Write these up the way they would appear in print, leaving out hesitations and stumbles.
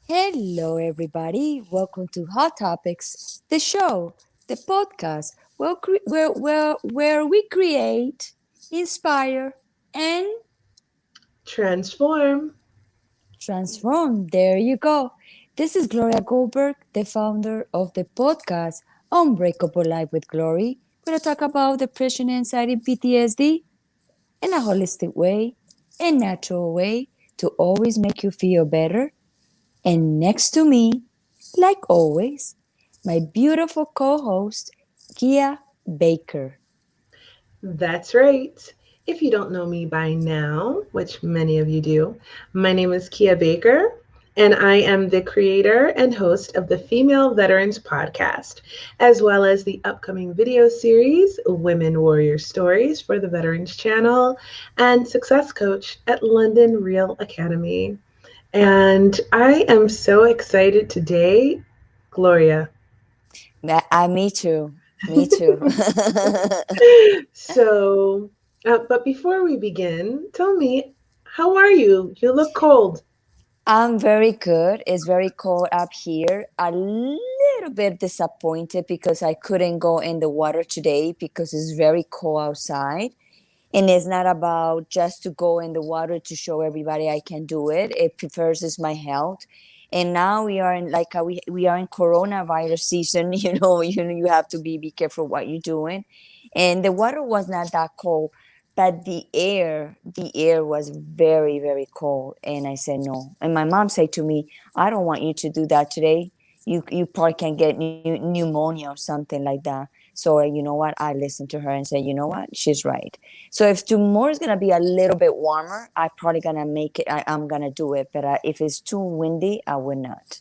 Hello, everybody. Welcome to Hot Topics, the show, the podcast where we create, inspire, and Transform. transform. There you go. This is Gloria Goldberg, the founder of the podcast Unbreakable Life with Glory. We're going to talk about depression, anxiety, PTSD in a holistic way, a natural way to always make you feel better. And next to me, like always, my beautiful co host, Kia Baker. That's right. If you don't know me by now, which many of you do, my name is Kia Baker, and I am the creator and host of the Female Veterans Podcast, as well as the upcoming video series, Women Warrior Stories for the Veterans Channel, and success coach at London Real Academy. And I am so excited today, Gloria. Me too. Me too. But before we begin, tell me, how are you? You look cold. I'm very good. It's very cold up here. A little bit disappointed because I couldn't go in the water today because it's very cold outside. And it's not about just to go in the water to show everybody I can do it. It prefers is my health. And now we are in we are in coronavirus season. You have to be careful what you're doing. And the water was not that cold, but the air was very very cold. And I said no. And my mom said to me, "I don't want you to do that today. You probably can get pneumonia or something like that." So you know what? I listened to her and said, you know what? She's right. So if tomorrow is gonna be a little bit warmer, I probably gonna make it. I'm gonna do it. But if it's too windy, I would not.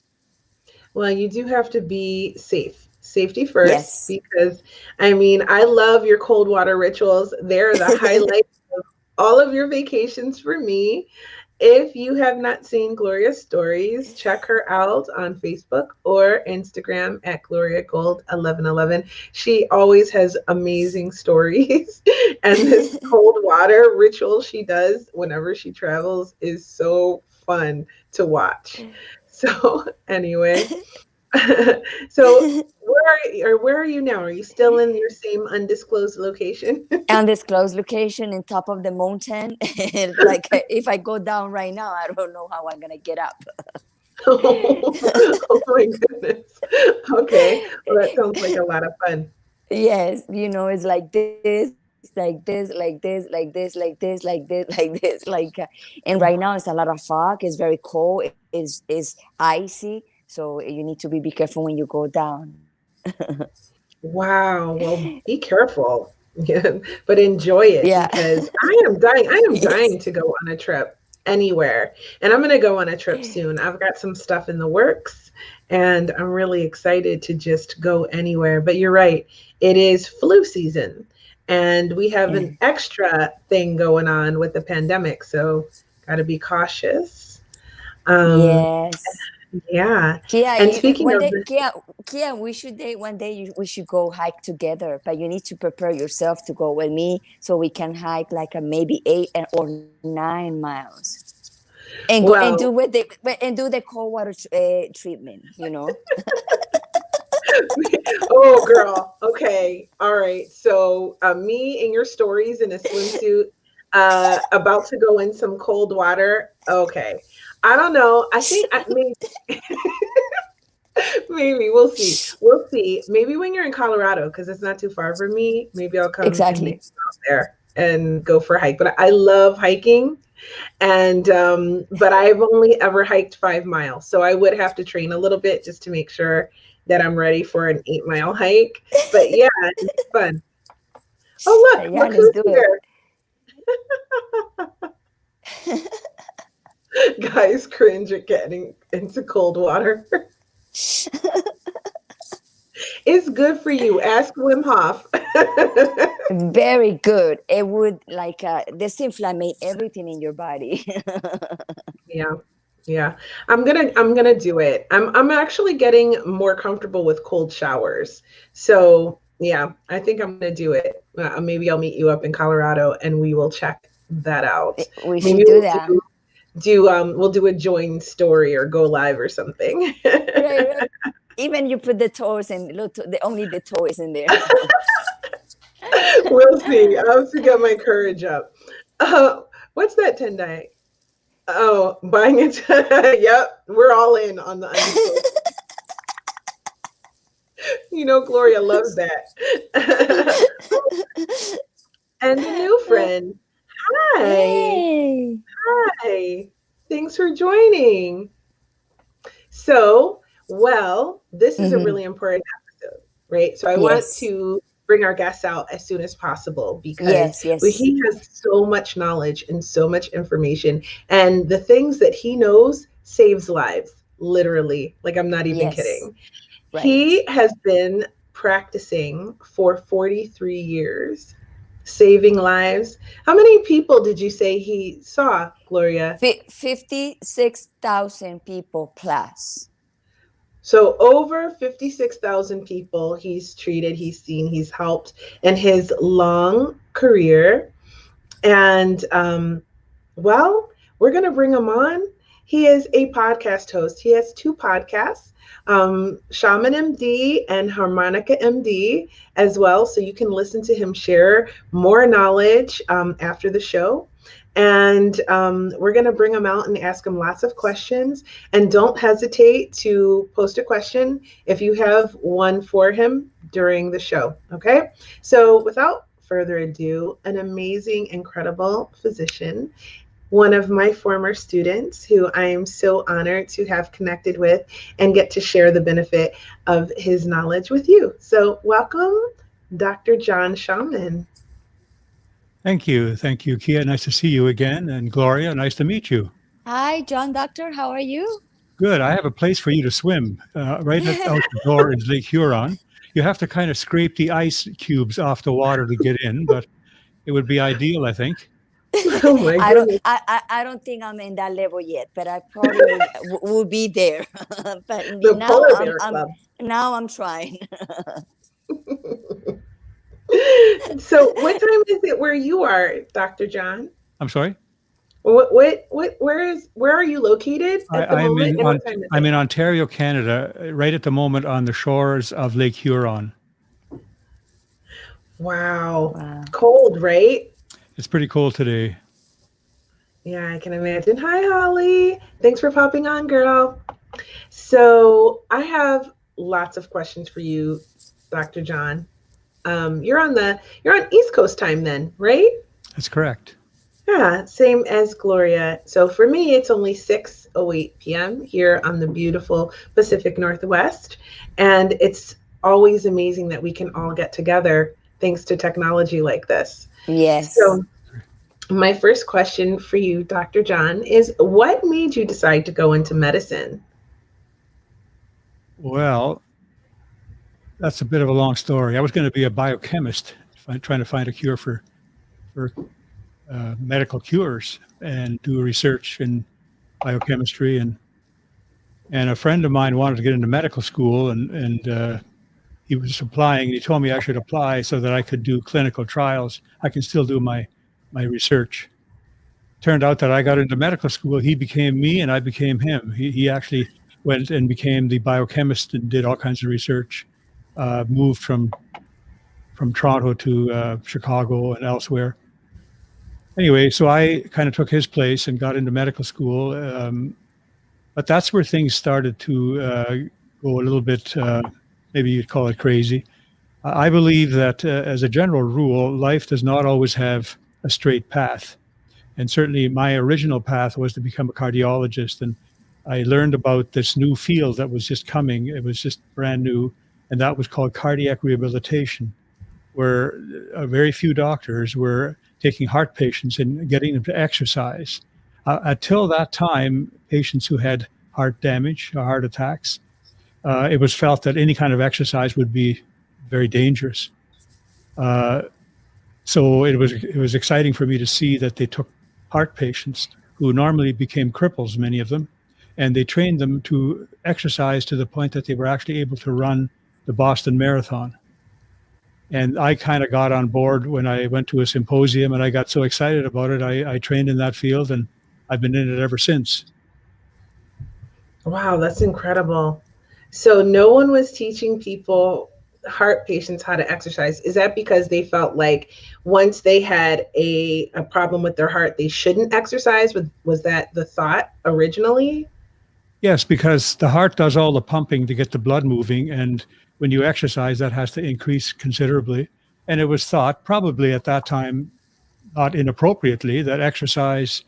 Well, you do have to be safe. Safety first, Yes. because I mean, I love your cold water rituals. They're the highlight of all of your vacations for me. If you have not seen Gloria's stories, check her out on Facebook or Instagram at Gloria Gold 1111. She always has amazing stories. And this cold water ritual she does whenever she travels is so fun to watch. So, anyway, so where are you now? Are you still in your same undisclosed location? Undisclosed location in top of the mountain. Like if I go down right now, I don't know how I'm gonna get up. Oh my goodness. Okay. Well, that sounds like a lot of fun. Yes, it's like this, like this, like this, like this, like this, like this, like and right now it's a lot of fog. It's very cold. Is icy, so you need to be careful when you go down. Wow. Well, be careful. Yeah, but enjoy Yeah. it because I am dying. I am Yes. dying to go on a trip anywhere. And I'm going to go on a trip soon. I've got some stuff in the works and I'm really excited to just go anywhere. But you're right. It is flu season and we have Yeah. an extra thing going on with the pandemic. So got to be cautious. Um, Yes. yeah. Kia, And you speaking one of day, Kia, we should date one day. We should go hike together, but you need to prepare yourself to go with me so we can hike like a maybe or 9 miles and go well, and do the cold water treatment. oh, girl. Okay. All right. So, me and your stories in a swimsuit, about to go in some cold water. Okay. I don't know. I think maybe we'll see. We'll see. Maybe when you're in Colorado, because it's not too far from me, maybe I'll come and meet Exactly. you out there and go for a hike. But I love hiking. And but I've only ever hiked 5 miles, so I would have to train a little bit just to make sure that I'm ready for an 8 mile hike. But yeah, it's fun. Oh, Yeah, look let's who's do it. here. Guys cringe at getting into cold water. It's good for you. Ask Wim Hof. Very good. It would like disinflammate everything in your body. Yeah. Yeah. I'm gonna do it. I'm actually getting more comfortable with cold showers. So yeah, I think I'm gonna do it. Maybe I'll meet you up in Colorado and we will check that out. We Maybe should do we'll that. do we'll do a join story or go live or something. Right, right. Even you put the toes and only the toes in there. We'll see. I'll have to get my courage up. What's that, Tendai? Oh, buying it. Yep, we're all in on the undisclosed. Gloria loves that. And a new friend. Hi. Hey. Hi. Thanks for joining. So, this is a really important episode, right? So I want to bring our guests out as soon as possible because he has so much knowledge and so much information, and the things that he knows saves lives, literally. Like, I'm not even kidding. Right. He has been practicing for 43 years, saving lives. How many people did you say he saw, Gloria? 56,000 people plus. So over 56,000 people he's treated, he's seen, he's helped in his long career. And we're going to bring him on. He is a podcast host. He has 2 podcasts, Schaman MD and Harmonica MD as well. So you can listen to him share more knowledge after the show. And we're going to bring him out and ask him lots of questions. And don't hesitate to post a question if you have one for him during the show. Okay. So without further ado, an amazing, incredible physician, one of my former students who I am so honored to have connected with and get to share the benefit of his knowledge with you. So welcome, Dr. John Schaman. Thank you. Thank you, Kia. Nice to see you again. And Gloria, nice to meet you. Hi, John Doctor. How are you? Good. I have a place for you to swim. Right out the door is Lake Huron. You have to kind of scrape the ice cubes off the water to get in, but it would be ideal, I think. Oh my goodness. I don't think I'm in that level yet, but I probably will be there. But now I'm trying. So what time is it where you are, Dr. John? I'm sorry? Where are you located at the moment? I'm in Ontario, Canada, right at the moment on the shores of Lake Huron. Wow. Cold, right? It's pretty cold today. Yeah, I can imagine. Hi, Holly. Thanks for popping on, girl. So I have lots of questions for you, Dr. John. You're on East Coast time then, right? That's correct. Yeah, same as Gloria. So for me, it's only 6:08 p.m. here on the beautiful Pacific Northwest. And it's always amazing that we can all get together thanks to technology like this. Yes. So my first question for you, Dr. John, is what made you decide to go into medicine? Well, that's a bit of a long story. I was going to be a biochemist, trying to find a cure for medical cures and do research in biochemistry. And a friend of mine wanted to get into medical school, and he was applying. He told me I should apply so that I could do clinical trials. I can still do my research. Turned out that I got into medical school. He became me, and I became him. He actually went and became the biochemist and did all kinds of research. Moved from Toronto to Chicago and elsewhere. Anyway, so I kind of took his place and got into medical school. But that's where things started to go a little bit, maybe you'd call it crazy. I believe that as a general rule, life does not always have a straight path. And certainly my original path was to become a cardiologist. And I learned about this new field that was just coming. It was just brand new. And that was called cardiac rehabilitation, where very few doctors were taking heart patients and getting them to exercise. Until that time, patients who had heart damage or heart attacks, it was felt that any kind of exercise would be very dangerous. So it was exciting for me to see that they took heart patients who normally became cripples, many of them, and they trained them to exercise to the point that they were actually able to run the Boston Marathon. And I kind of got on board when I went to a symposium, and I got so excited about it. I trained in that field, and I've been in it ever since. Wow, that's incredible. So no one was teaching people, heart patients, how to exercise. Is that because they felt like once they had a problem with their heart, they shouldn't exercise? Was that the thought originally? Yes, because the heart does all the pumping to get the blood moving, and when you exercise, that has to increase considerably. And it was thought, probably at that time, not inappropriately, that exercise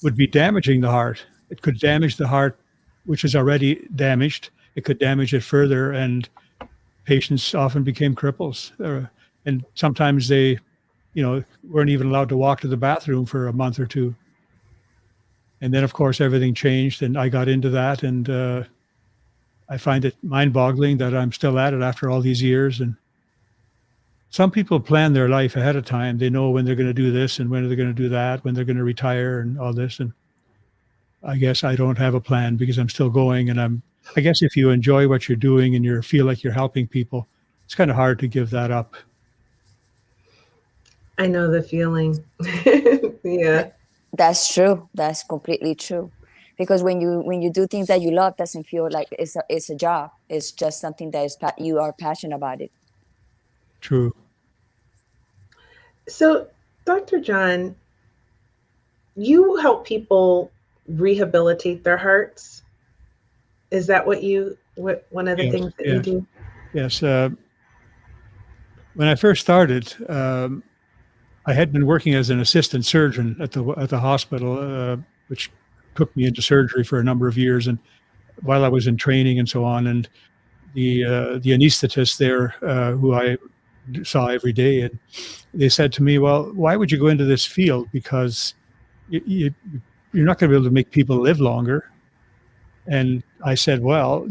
would be damaging the heart. It could damage the heart, which is already damaged. It could damage it further, and patients often became cripples. And sometimes they, weren't even allowed to walk to the bathroom for a month or two. And then, of course, everything changed, and I got into that, and I find it mind-boggling that I'm still at it after all these years. And some people plan their life ahead of time. They know when they're going to do this and when they're going to do that, when they're going to retire and all this. And I guess I don't have a plan because I'm still going. And I guess if you enjoy what you're doing and you feel like you're helping people, it's kind of hard to give that up. I know the feeling. Yeah. That's true. That's completely true. Because when you do things that you love, doesn't feel like it's a job. It's just something that you are passionate about it. True. So, Dr. John, you help people rehabilitate their hearts. Is that what one of the things that you do? Yes. When I first started, I had been working as an assistant surgeon at the hospital, which took me into surgery for a number of years, and while I was in training and so on, and the anesthetist there, who I saw every day, and they said to me, "Well, why would you go into this field? Because you're not going to be able to make people live longer." And I said, "Well,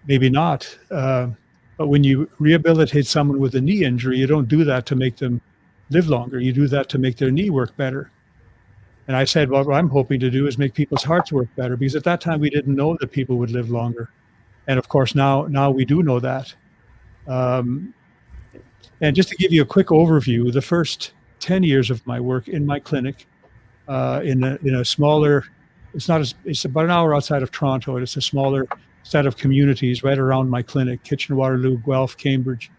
maybe not. But when you rehabilitate someone with a knee injury, you don't do that to make them live longer. You do that to make their knee work better." And I said, well, what I'm hoping to do is make people's hearts work better, because at that time we didn't know that people would live longer. And of course, now we do know that. And just to give you a quick overview, the first 10 years of my work in my clinic, in a smaller, it's about an hour outside of Toronto, and it's a smaller set of communities right around my clinic: Kitchener, Waterloo, Guelph, Cambridge.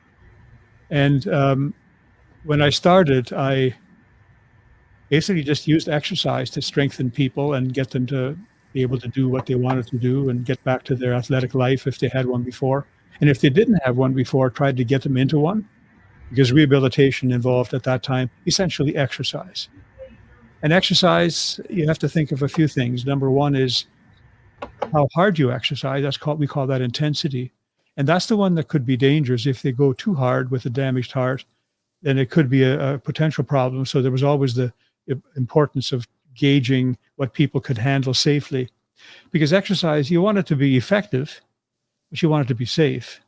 And when I started, I basically just used exercise to strengthen people and get them to be able to do what they wanted to do and get back to their athletic life if they had one before. And if they didn't have one before, tried to get them into one, because rehabilitation involved at that time essentially exercise. And exercise, you have to think of a few things. Number one is how hard you exercise. We call that intensity. And that's the one that could be dangerous. If they go too hard with a damaged heart, then it could be a potential problem. So there was always the importance of gauging what people could handle safely. Because exercise, you want it to be effective, but you want it to be safe.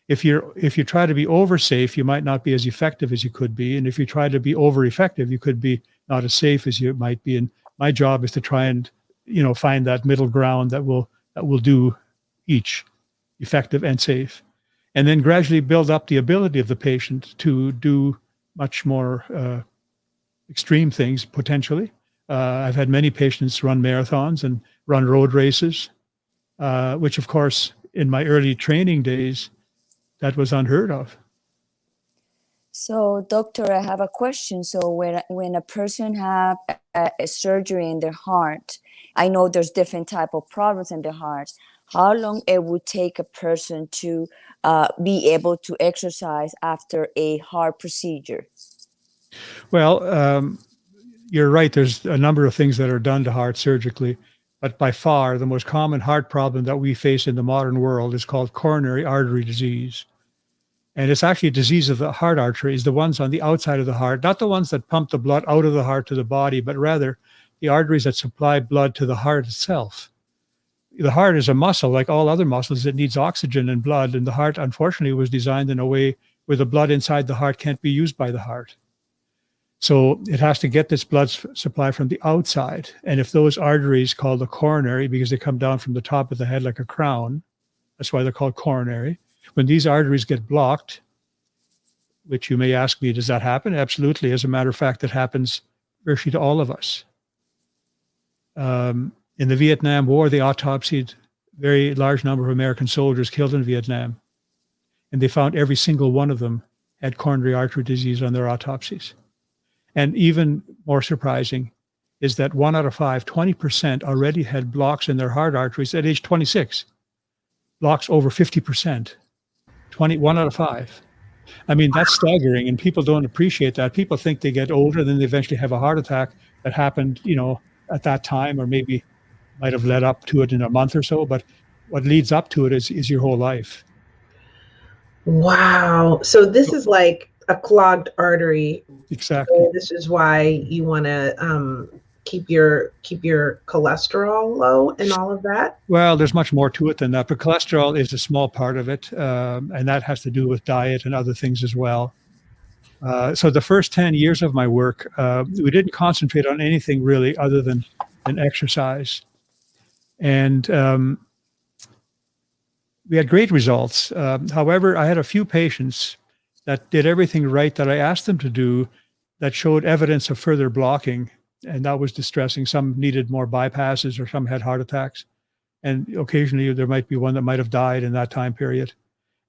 If you try to be over safe, you might not be as effective as you could be. And if you try to be over effective, you could be not as safe as you might be. And my job is to try and find that middle ground that will do each, effective and safe, and then gradually build up the ability of the patient to do much more extreme things potentially. I've had many patients run marathons and run road races, which of course in my early training days, that was unheard of. So, doctor, I have a question. So when a person have a surgery in their heart, I know there's different type of problems in the heart. How long it would take a person to be able to exercise after a heart procedure? Well, you're right. There's a number of things that are done to heart surgically, but by far the most common heart problem that we face in the modern world is called coronary artery disease. And it's actually a disease of the heart arteries, the ones on the outside of the heart, not the ones that pump the blood out of the heart to the body, but rather the arteries that supply blood to the heart itself. The heart is a muscle like all other muscles. It needs oxygen and blood. And the heart, unfortunately, was designed in a way where the blood inside the heart can't be used by the heart. So it has to get this blood supply from the outside. And if those arteries, called the coronary, because they come down from the top of the head like a crown, that's why they're called coronary. When these arteries get blocked, which you may ask me, does that happen? Absolutely. As a matter of fact, it happens virtually to all of us. In the Vietnam War, they autopsied very large number of American soldiers killed in Vietnam, and they found every single one of them had coronary artery disease on their autopsies. And even more surprising is that 1 out of 5, 20% already had blocks in their heart arteries at age 26. Blocks over 50%. 1 out of 5. I mean, that's staggering, and people don't appreciate that. People think they get older, then they eventually have a heart attack that happened, at that time, or maybe might have led up to it in a month or so. But what leads up to it is your whole life. Wow. So this is like a clogged artery. Exactly. So this is why you want to keep your cholesterol low and all of that. Well, there's much more to it than that, but cholesterol is a small part of it, and that has to do with diet and other things as well. So the first 10 years of my work, we didn't concentrate on anything really other than exercise. And we had great results. However, I had a few patients that did everything right that I asked them to do that showed evidence of further blocking, and that was distressing. Some needed more bypasses, or some had heart attacks. And occasionally there might be one that might have died in that time period.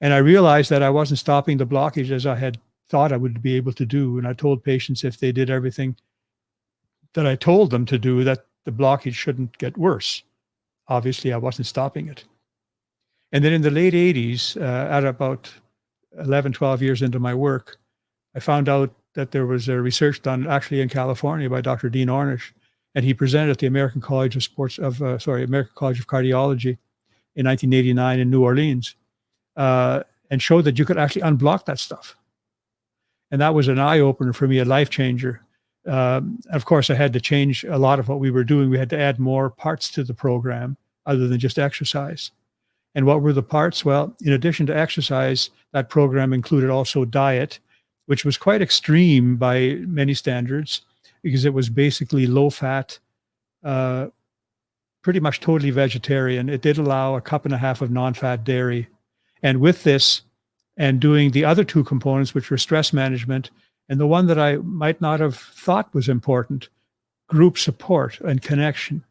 And I realized that I wasn't stopping the blockage as I had thought I would be able to do. And I told patients if they did everything that I told them to do, that the blockage shouldn't get worse. Obviously, I wasn't stopping it. And then in the late 80s, at about 11, 12 years into my work, I found out that there was a research done actually in California by Dr. Dean Ornish, and he presented at the American College of Cardiology in 1989 in New Orleans, and showed that you could actually unblock that stuff. And that was an eye-opener for me, a life changer. Of course, I had to change a lot of what we were doing. We had to add more parts to the program other than just exercise. And what were the parts? Well, in addition to exercise, that program included also diet, which was quite extreme by many standards, because it was basically low-fat, pretty much totally vegetarian. It did allow 1.5 cups of non-fat dairy. And with this, and doing the other two components, which were stress management, and the one that I might not have thought was important, group support and connection.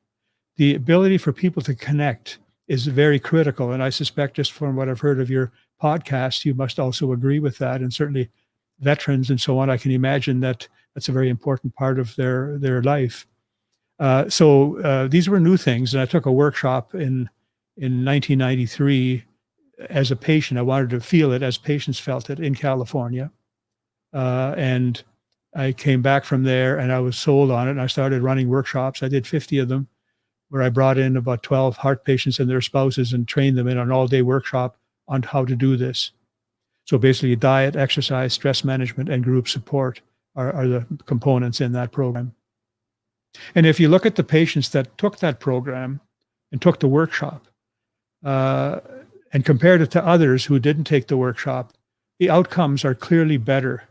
The ability for people to connect is very critical. And I suspect, just from what I've heard of your podcast, you must also agree with that. And certainly veterans and so on, I can imagine that that's a very important part of their life. So these were new things. And I took a workshop in 1993 as a patient. I wanted to feel it as patients felt it in California. And I came back from there and I was sold on it. And I started running workshops. I did 50 of them, where I brought in about 12 heart patients and their spouses and trained them in an all-day workshop on how to do this. So basically diet, exercise, stress management, and group support are the components in that program. And if you look at the patients that took that program and took the workshop, and compared it to others who didn't take the workshop, the outcomes are clearly better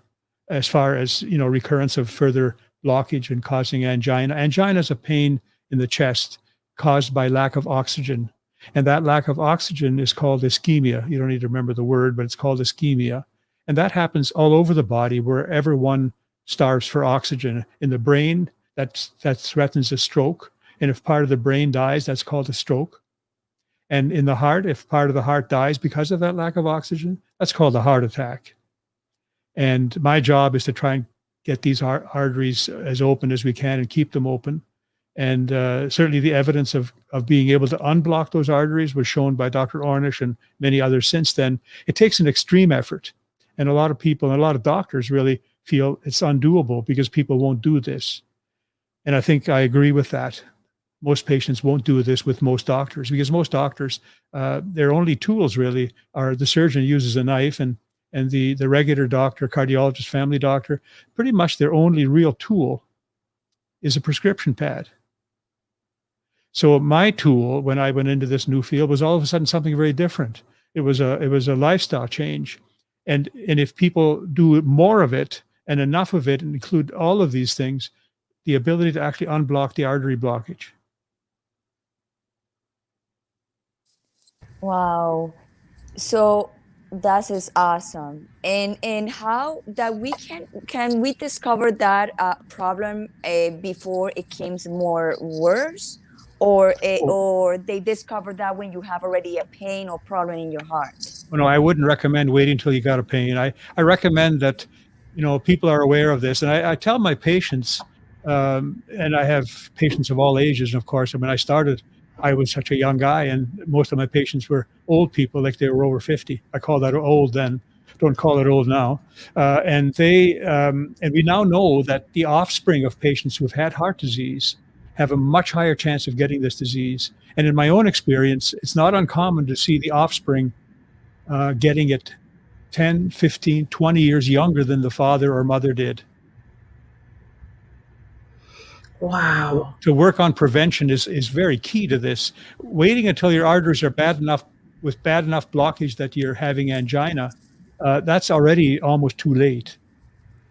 as far as, recurrence of further blockage and causing angina. Angina is a pain in the chest caused by lack of oxygen. And that lack of oxygen is called ischemia. You don't need to remember the word, but it's called ischemia. And that happens all over the body, wherever one starves for oxygen. In the brain, that threatens a stroke. And if part of the brain dies, that's called a stroke. And in the heart, if part of the heart dies because of that lack of oxygen, that's called a heart attack. And my job is to try and get these arteries as open as we can and keep them open. And certainly the evidence of being able to unblock those arteries was shown by Dr. Ornish and many others since then. It takes an extreme effort. And a lot of people and a lot of doctors really feel it's undoable because people won't do this. And I think I agree with that. Most patients won't do this with most doctors, because most doctors, their only tools really are the surgeon uses a knife, and the regular doctor, cardiologist, family doctor, pretty much their only real tool is a prescription pad. So my tool, when I went into this new field, was all of a sudden something very different. It was a lifestyle change. And if people do more of it and enough of it and include all of these things, the ability to actually unblock the artery blockage. Wow. So That is awesome. And how that we can we discover that problem before it becomes more worse, or they discover that when you have already a pain or problem in your heart? Well, no, I wouldn't recommend waiting until you got a pain. I recommend that, people are aware of this. And I tell my patients, and I have patients of all ages, of course. When I started, I was such a young guy, and most of my patients were old people, like they were over 50. I call that old then, don't call it old now. And we now know that the offspring of patients who've had heart disease have a much higher chance of getting this disease. And in my own experience, it's not uncommon to see the offspring getting it 10, 15, 20 years younger than the father or mother did. Wow. To work on prevention is very key to this. Waiting until your arteries are bad enough blockage that you're having angina, that's already almost too late.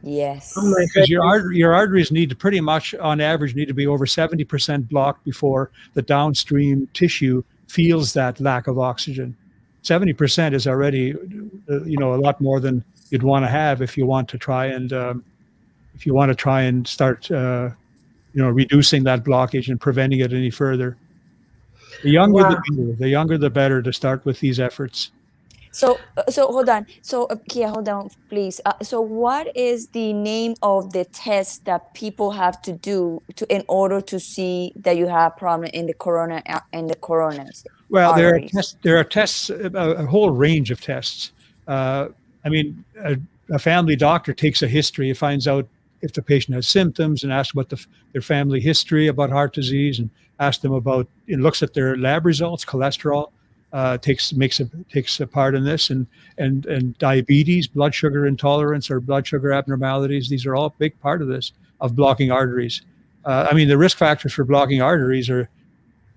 Yes. Oh my Because goodness. your arteries need to pretty much, on average, need to be over 70% blocked before the downstream tissue feels that lack of oxygen. 70% is already, a lot more than you'd want to have if you want to try and start, reducing that blockage and preventing it any further. The younger the Wow. better. The younger the better to start with these efforts. So hold on. So Kia, hold on, please. So what is the name of the test that people have to do in order to see that you have problem in the coronaries Well, arteries? there are tests, a whole range of tests. I mean, a family doctor takes a history, it finds out if the patient has symptoms, and asks about their family history about heart disease, and asks them about, looks at their lab results, cholesterol, takes a part in this, and diabetes, blood sugar intolerance, or blood sugar abnormalities. These are all a big part of this, of blocking arteries. I mean, the risk factors for blocking arteries are,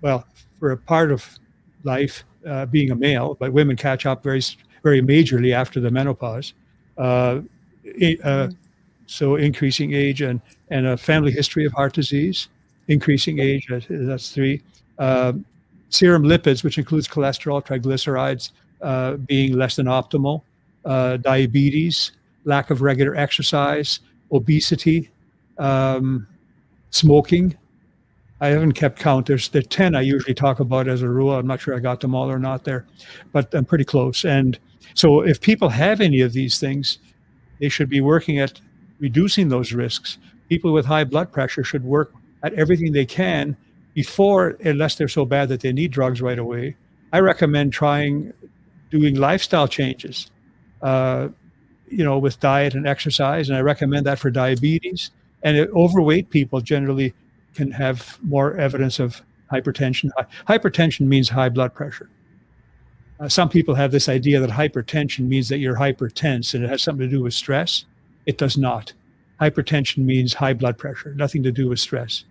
well, for a part of life, being a male, but women catch up very, very majorly after the menopause. Uh, so increasing age and a family history of heart disease, increasing age, that's three. Uh, Serum lipids, which includes cholesterol, triglycerides, being less than optimal, diabetes, lack of regular exercise, obesity, smoking. I haven't kept count. There's the 10 I usually talk about as a rule. I'm not sure I got them all or not there, but I'm pretty close. And so if people have any of these things, they should be working at reducing those risks. People with high blood pressure should work at everything they can before, unless they're so bad that they need drugs right away. I recommend doing lifestyle changes, with diet and exercise. And I recommend that for diabetes. And overweight people generally can have more evidence of hypertension. Hypertension means high blood pressure. Some people have this idea that hypertension means that you're hypertense and it has something to do with stress. It does not. Hypertension means high blood pressure, nothing to do with stress.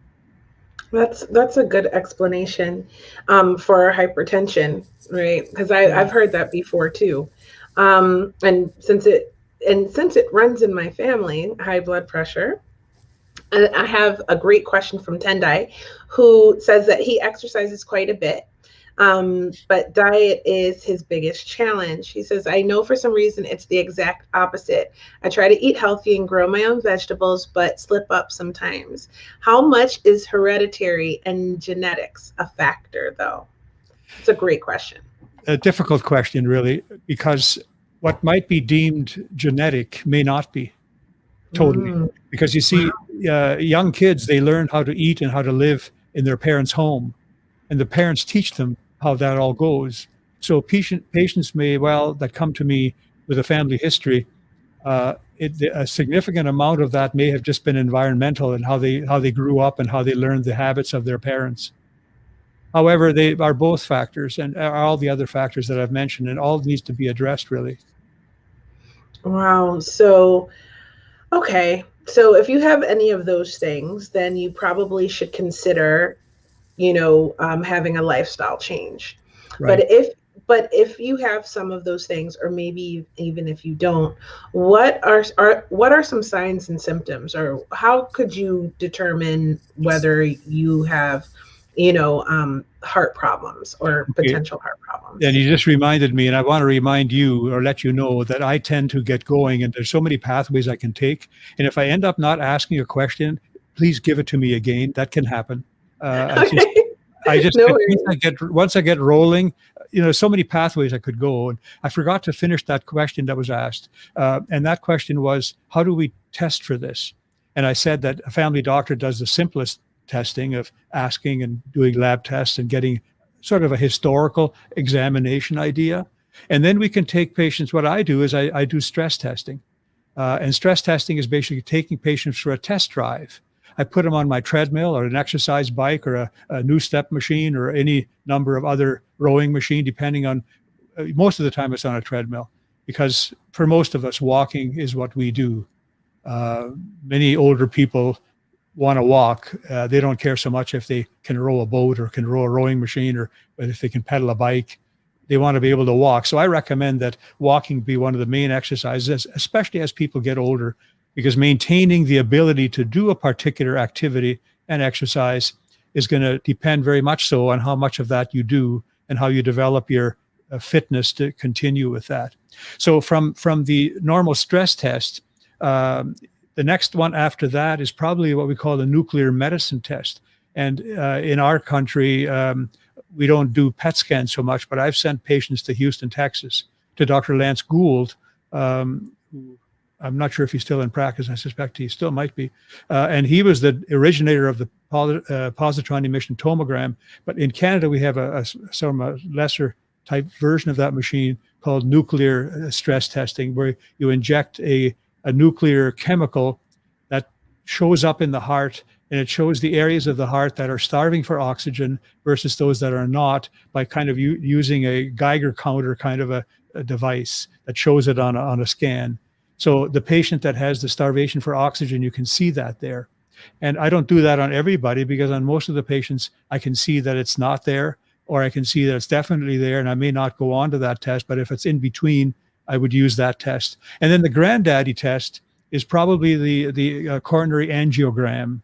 That's a good explanation for hypertension, right? Because I've heard that before too. And since it runs in my family, high blood pressure, I have a great question from Tendai, who says that he exercises quite a bit, but diet is his biggest challenge. He says, I know for some reason it's the exact opposite. I try to eat healthy and grow my own vegetables, but slip up sometimes. How much is hereditary and genetics a factor, though? It's a great question. A difficult question, really, because what might be deemed genetic may not be totally. Because you see, young kids, they learn how to eat and how to live in their parents' home, and the parents teach them how that all goes. So patients that come to me with a family history, a significant amount of that may have just been environmental and how they grew up and how they learned the habits of their parents. However, they are both factors, and are all the other factors that I've mentioned, and all needs to be addressed, really. Wow. So, okay. So if you have any of those things, then you probably should consider, having a lifestyle change. Right. But if you have some of those things, or maybe even if you don't, what are some signs and symptoms, or how could you determine whether you have, heart problems or potential heart problems? And you just reminded me, and I want to remind you or let you know that I tend to get going, and there's so many pathways I can take. And if I end up not asking a question, please give it to me again. That can happen. Okay. I just No once I get rolling, so many pathways I could go. And I forgot to finish that question that was asked. And that question was, how do we test for this? And I said that a family doctor does the simplest testing of asking and doing lab tests and getting sort of a historical examination idea. And then we can take patients. What I do is I do stress testing. And stress testing is basically taking patients for a test drive. I put them on my treadmill or an exercise bike or a new step machine or any number of other rowing machine, depending on, most of the time it's on a treadmill, because for most of us, walking is what we do. Many older people want to walk. They don't care so much if they can row a boat or can row a rowing machine, but if they can pedal a bike, they want to be able to walk. So I recommend that walking be one of the main exercises, especially as people get older, because maintaining the ability to do a particular activity and exercise is going to depend very much so on how much of that you do and how you develop your fitness to continue with that. So from the normal stress test, the next one after that is probably what we call the nuclear medicine test. And in our country, we don't do PET scans so much, but I've sent patients to Houston, Texas, to Dr. Lance Gould, who I'm not sure if he's still in practice. I suspect he still might be. And he was the originator of the positron emission tomogram. But in Canada, we have a lesser type version of that machine called nuclear stress testing, where you inject a nuclear chemical that shows up in the heart, and it shows the areas of the heart that are starving for oxygen versus those that are not, by kind of using a Geiger counter kind of a device that shows it on a scan. So the patient that has the starvation for oxygen, you can see that there. And I don't do that on everybody, because on most of the patients, I can see that it's not there, or I can see that it's definitely there, and I may not go on to that test. But if it's in between, I would use that test. And then the granddaddy test is probably the coronary angiogram.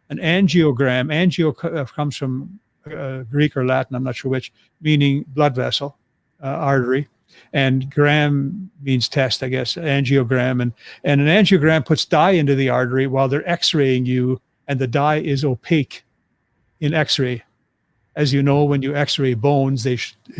An angiogram, angio comes from Greek or Latin, I'm not sure which, meaning blood vessel, artery. And gram means test, I guess, angiogram. And an angiogram puts dye into the artery while they're x-raying you, and the dye is opaque in x-ray. As you know, when you x-ray bones, they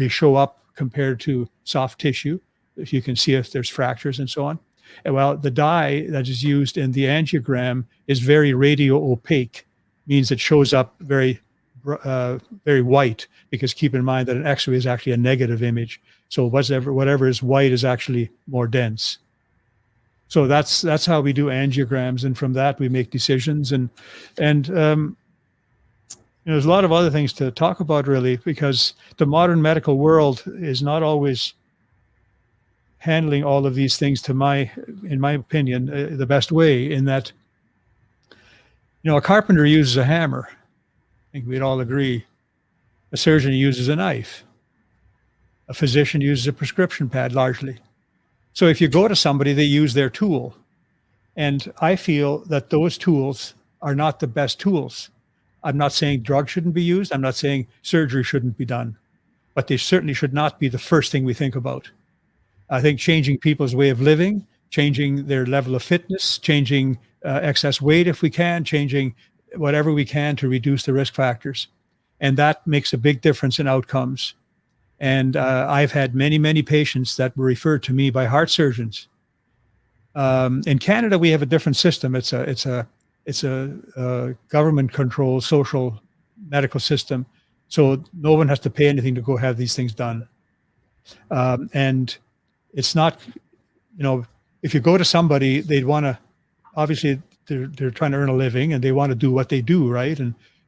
show up compared to soft tissue, if you can see if there's fractures and so on. And well, the dye that is used in the angiogram is very radio opaque, means it shows up very white, because keep in mind that an x-ray is actually a negative image. So whatever is white is actually more dense. So that's how we do angiograms, and from that we make decisions. And there's a lot of other things to talk about, really, because the modern medical world is not always handling all of these things in my opinion, the best way. In that, a carpenter uses a hammer. I think we'd all agree. A surgeon uses a knife. A physician uses a prescription pad, largely. So if you go to somebody, they use their tool. And I feel that those tools are not the best tools. I'm not saying drugs shouldn't be used. I'm not saying surgery shouldn't be done. But they certainly should not be the first thing we think about. I think changing people's way of living, changing their level of fitness, changing excess weight if we can, changing whatever we can to reduce the risk factors. And that makes a big difference in outcomes. And I've had many, many patients that were referred to me by heart surgeons. In Canada, we have a different system. It's a government-controlled social medical system. So no one has to pay anything to go have these things done. And it's not, if you go to somebody, they'd want to, obviously they're trying to earn a living and they want to do what they do, right?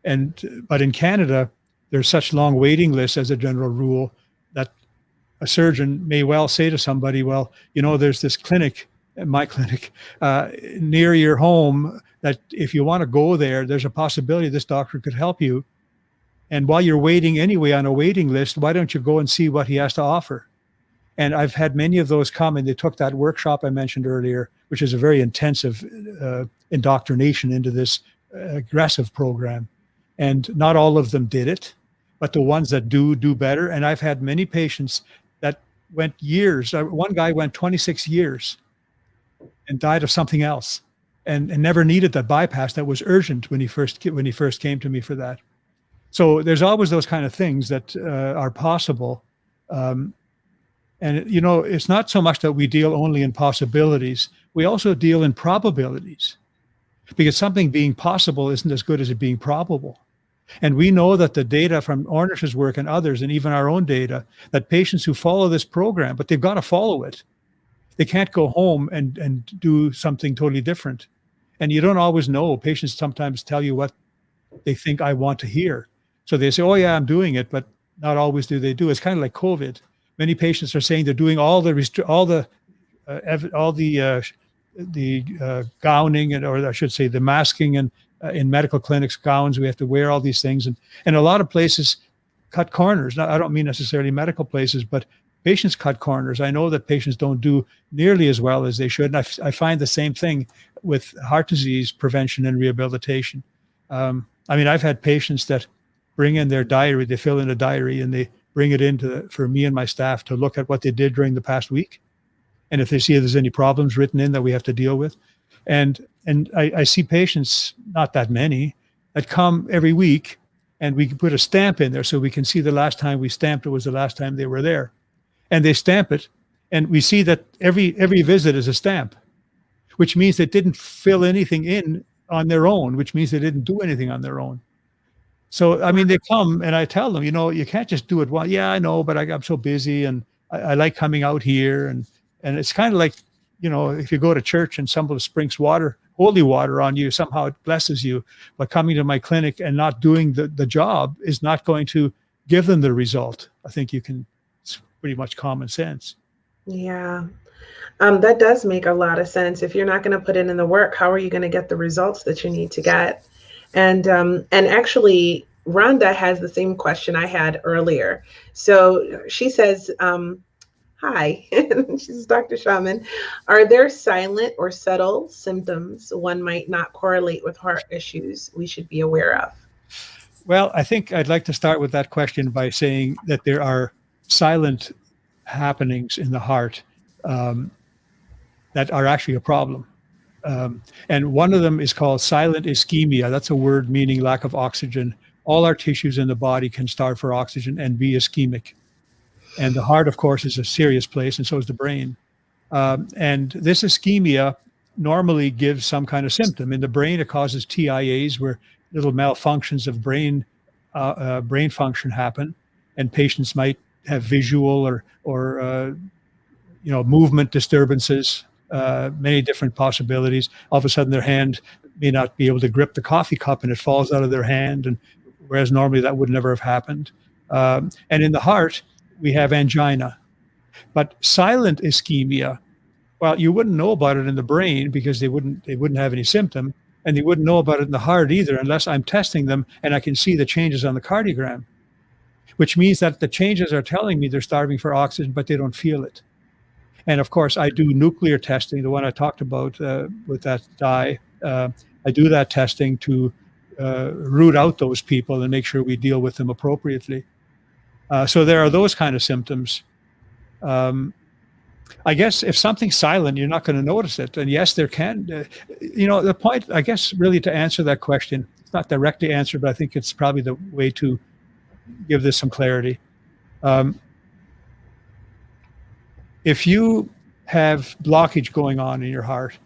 But in Canada, there's such long waiting lists as a general rule that a surgeon may well say to somebody, well, there's this clinic, my clinic, near your home, that if you want to go there, there's a possibility this doctor could help you. And while you're waiting anyway on a waiting list, why don't you go and see what he has to offer? And I've had many of those come, and they took that workshop I mentioned earlier, which is a very intensive indoctrination into this aggressive program. And not all of them did it. but the ones that do better. And I've had many patients that went years. One guy went 26 years and died of something else, and never needed that bypass that was urgent when he first came to me for that. So there's always those kind of things that are possible. And it's not so much that we deal only in possibilities. We also deal in probabilities, because something being possible isn't as good as it being probable. And we know that the data from Ornish's work and others, and even our own data, that patients who follow this program, but they've got to follow it. They can't go home and do something totally different. And you don't always know. Patients sometimes tell you what they think I want to hear. So they say, oh yeah, I'm doing it, but not always do they do. It's kind of like COVID. Many patients are saying they're doing all the gowning, or I should say the masking, and in medical clinics, gowns, we have to wear all these things. And a lot of places cut corners. Now, I don't mean necessarily medical places, but patients cut corners. I know that patients don't do nearly as well as they should. And I find the same thing with heart disease prevention and rehabilitation. I've had patients that bring in their diary, they fill in a diary, and they bring it in for me and my staff to look at what they did during the past week. And if they see there's any problems written in that we have to deal with. And I see patients, not that many, that come every week, and we can put a stamp in there so we can see the last time we stamped it was the last time they were there. And they stamp it, and we see that every visit is a stamp, which means they didn't fill anything in on their own, which means they didn't do anything on their own. So, they come, and I tell them, you can't just do it once. Yeah, I know, but I'm so busy, and I like coming out here. And it's kind of like, if you go to church and somebody springs holy water on you, somehow it blesses you. But coming to my clinic and not doing the job is not going to give them the result. I think it's pretty much common sense. Yeah. That does make a lot of sense. If you're not going to put in the work, how are you going to get the results that you need to get? And actually, Rhonda has the same question I had earlier. So she says, hi, she's Dr. Schaman. Are there silent or subtle symptoms one might not correlate with heart issues we should be aware of? Well, I think I'd like to start with that question by saying that there are silent happenings in the heart that are actually a problem. And one of them is called silent ischemia. That's a word meaning lack of oxygen. All our tissues in the body can starve for oxygen and be ischemic. And the heart, of course, is a serious place, and so is the brain. And this ischemia normally gives some kind of symptom. In the brain, it causes TIAs, where little malfunctions of brain function happen, and patients might have visual or movement disturbances. Many different possibilities. All of a sudden, their hand may not be able to grip the coffee cup, and it falls out of their hand, and whereas normally that would never have happened. And in the heart, we have angina. But silent ischemia, well, you wouldn't know about it in the brain because they wouldn't have any symptom, and they wouldn't know about it in the heart either unless I'm testing them and I can see the changes on the cardiogram, which means that the changes are telling me they're starving for oxygen, but they don't feel it. And of course, I do nuclear testing, the one I talked about with that dye. I do that testing to root out those people and make sure we deal with them appropriately. So there are those kind of symptoms. I guess if something's silent, you're not going to notice it. And yes, there can, the point, I guess, really to answer that question, it's not directly answered, but I think it's probably the way to give this some clarity. If you have blockage going on in your heart,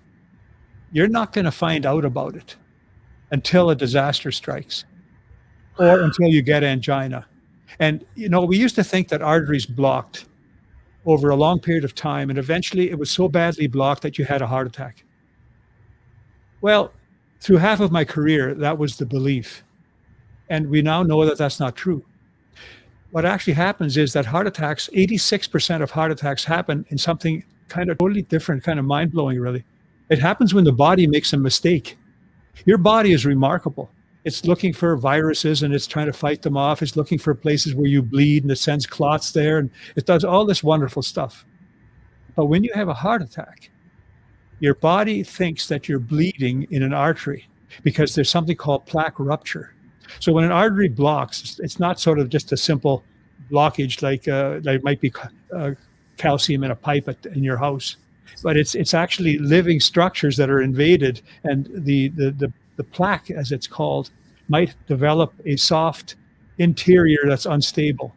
you're not going to find out about it until a disaster strikes or until you get angina. And, we used to think that arteries blocked over a long period of time, and eventually it was so badly blocked that you had a heart attack. Well, through half of my career, that was the belief. And we now know that that's not true. What actually happens is that heart attacks, 86% of heart attacks happen in something kind of totally different, kind of mind-blowing, really. It happens when the body makes a mistake. Your body is remarkable. It's looking for viruses and it's trying to fight them off. It's looking for places where you bleed and it sends clots there, and it does all this wonderful stuff. But when you have a heart attack, your body thinks that you're bleeding in an artery because there's something called plaque rupture. So when an artery blocks, it's not sort of just a simple blockage like might be calcium in a pipe in your house, but it's actually living structures that are invaded, and the plaque, as it's called, might develop a soft interior that's unstable,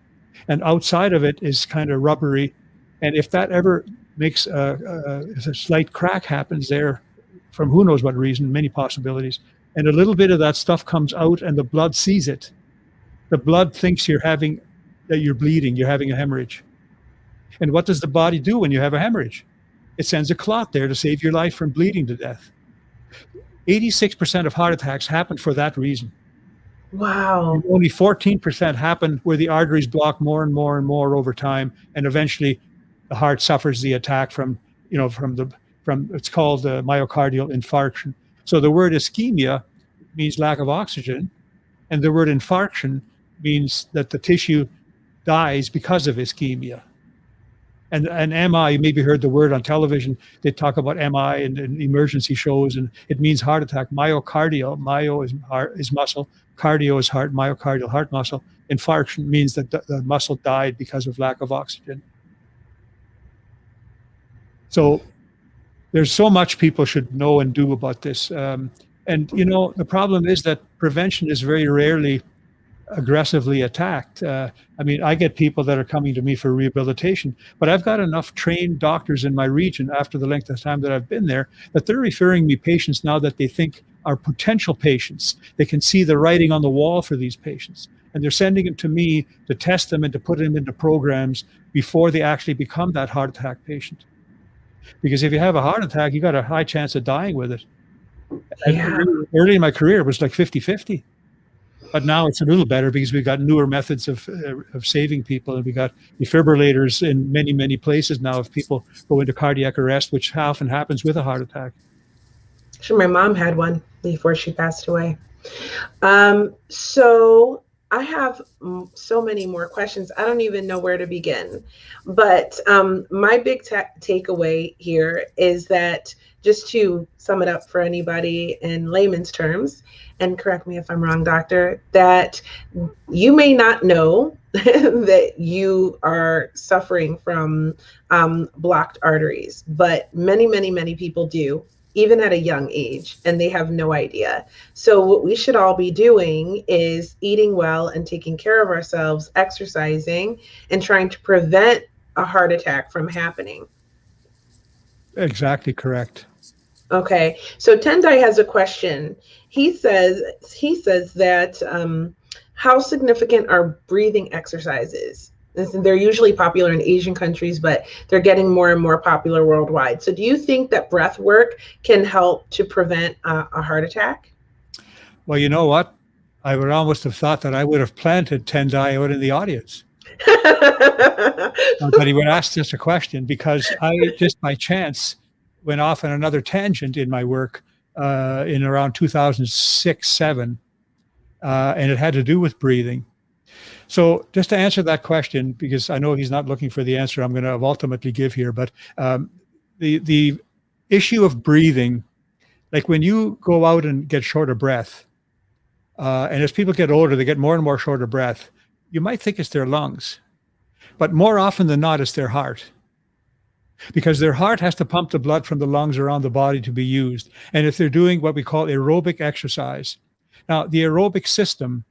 and outside of it is kind of rubbery, and if that ever makes if a slight crack happens there, from who knows what reason, many possibilities, and a little bit of that stuff comes out, and the blood sees it. The blood thinks that you're bleeding, you're having a hemorrhage. And what does the body do when you have a hemorrhage? It sends a clot there to save your life from bleeding to death. 86% of heart attacks happen for that reason. Wow. And only 14% happen where the arteries block more and more and more over time, and eventually the heart suffers the attack from it's called myocardial infarction. So the word ischemia means lack of oxygen, and the word infarction means that the tissue dies because of ischemia. And MI, you maybe heard the word on television. They talk about MI in emergency shows, and it means heart attack. Myocardial, myo is muscle, cardio is heart, myocardial, heart muscle. Infarction means that the muscle died because of lack of oxygen. So there's so much people should know and do about this. And, the problem is that prevention is very rarely aggressively attacked. I get people that are coming to me for rehabilitation, but I've got enough trained doctors in my region after the length of time that I've been there that they're referring me patients now that they think are potential patients. They can see the writing on the wall for these patients, and they're sending them to me to test them and to put them into programs before they actually become that heart attack patient. Because if you have a heart attack, you got a high chance of dying with it. Yeah. And early in my career, it was like 50-50. But now it's a little better because we've got newer methods of saving people, and we got defibrillators in many, many places now if people go into cardiac arrest, which often happens with a heart attack. Sure, my mom had one before she passed away. So I have so many more questions. I don't even know where to begin. But my big takeaway here is that, just to sum it up for anybody in layman's terms, and correct me if I'm wrong, doctor, that you may not know that you are suffering from blocked arteries, but many, many, many people do, even at a young age, and they have no idea. So what we should all be doing is eating well and taking care of ourselves, exercising, and trying to prevent a heart attack from happening. Exactly correct. Okay, so Tendai has a question. He says that how significant are breathing exercises? They're usually popular in Asian countries, but they're getting more and more popular worldwide. So do you think that breath work can help to prevent a heart attack? Well, you know what? I would almost have thought that I would have planted Tendai out in the audience. But he would ask this a question because I just by chance went off on another tangent in my work in around 2006-07, and it had to do with breathing. So just to answer that question, because I know he's not looking for the answer I'm going to ultimately give here, but the issue of breathing, like when you go out and get short of breath, and as people get older, they get more and more short of breath, you might think it's their lungs, but more often than not, it's their heart. Because their heart has to pump the blood from the lungs around the body to be used. And if they're doing what we call aerobic exercise, now the aerobic system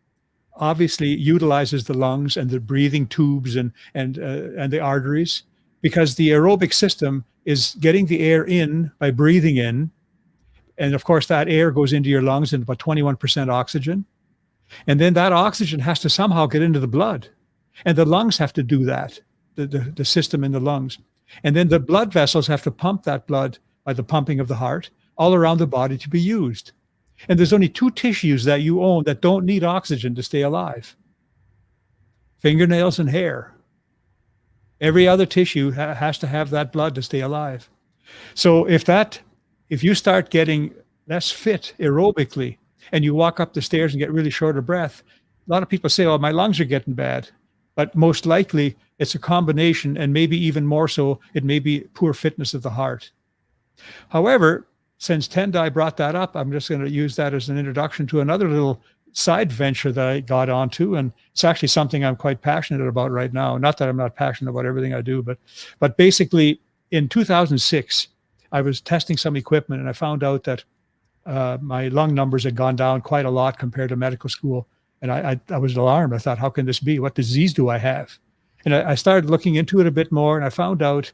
obviously utilizes the lungs and the breathing tubes and the arteries, because the aerobic system is getting the air in by breathing in. And of course, that air goes into your lungs in about 21% oxygen. And then that oxygen has to somehow get into the blood. And the lungs have to do that, the system in the lungs. And then the blood vessels have to pump that blood by the pumping of the heart all around the body to be used. And there's only two tissues that you own that don't need oxygen to stay alive: fingernails and hair. Every other tissue has to have that blood to stay alive. So if you start getting less fit aerobically and you walk up the stairs and get really short of breath, a lot of people say, oh, my lungs are getting bad. But most likely it's a combination, and maybe even more so, it may be poor fitness of the heart. However, since Tendai brought that up, I'm just going to use that as an introduction to another little side venture that I got onto, and it's actually something I'm quite passionate about right now. Not that I'm not passionate about everything I do, but basically in 2006, I was testing some equipment and I found out that my lung numbers had gone down quite a lot compared to medical school. And I was alarmed. I thought, how can this be? What disease do I have? And I started looking into it a bit more, and I found out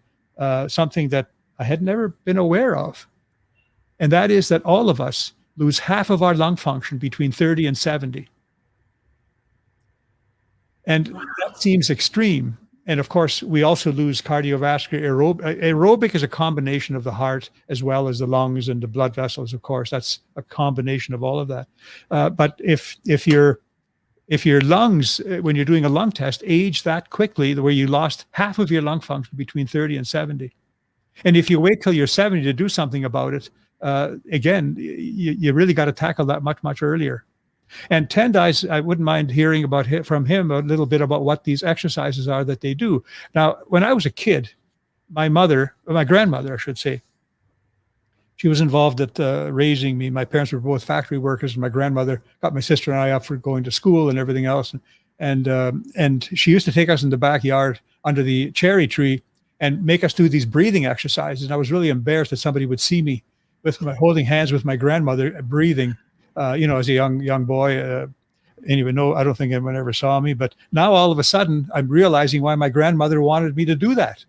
something that I had never been aware of. And that is that all of us lose half of our lung function between 30 and 70. And that seems extreme. And of course, we also lose cardiovascular aerobic. Aerobic is a combination of the heart as well as the lungs and the blood vessels, of course. That's a combination of all of that. But if your lungs, when you're doing a lung test, age that quickly, where you lost half of your lung function between 30 and 70. And if you wait till you're 70 to do something about it, again, you really got to tackle that much, much earlier. And Tendai, I wouldn't mind hearing from him a little bit about what these exercises are that they do. Now, when I was a kid, my grandmother, I should say, she was involved at raising me. My parents were both factory workers, and my grandmother got my sister and I up for going to school and everything else. And she used to take us in the backyard under the cherry tree and make us do these breathing exercises. And I was really embarrassed that somebody would see me holding hands with my grandmother, breathing. As a young boy. Anyway, no, I don't think anyone ever saw me. But now all of a sudden, I'm realizing why my grandmother wanted me to do that.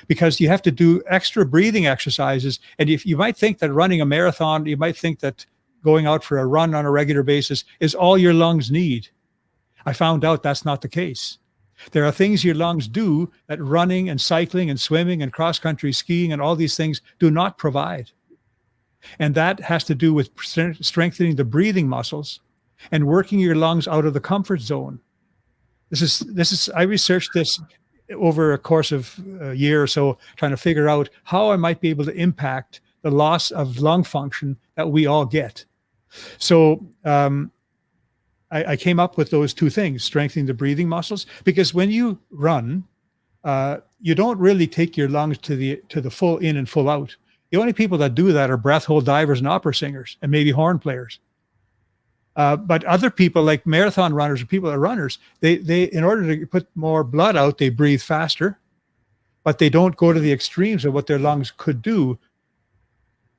Because you have to do extra breathing exercises. And if you might think that running a marathon, you might think that going out for a run on a regular basis is all your lungs need. I found out that's not the case. There are things your lungs do that running and cycling and swimming and cross-country skiing and all these things do not provide. And that has to do with strengthening the breathing muscles and working your lungs out of the comfort zone. I researched this over a course of a year or so, trying to figure out how I might be able to impact the loss of lung function that we all get. So I came up with those two things, strengthening the breathing muscles, because when you run, you don't really take your lungs to the full in and full out. The only people that do that are breath hold divers and opera singers and maybe horn players. But other people like marathon runners or people that are runners, they in order to put more blood out, they breathe faster, but they don't go to the extremes of what their lungs could do.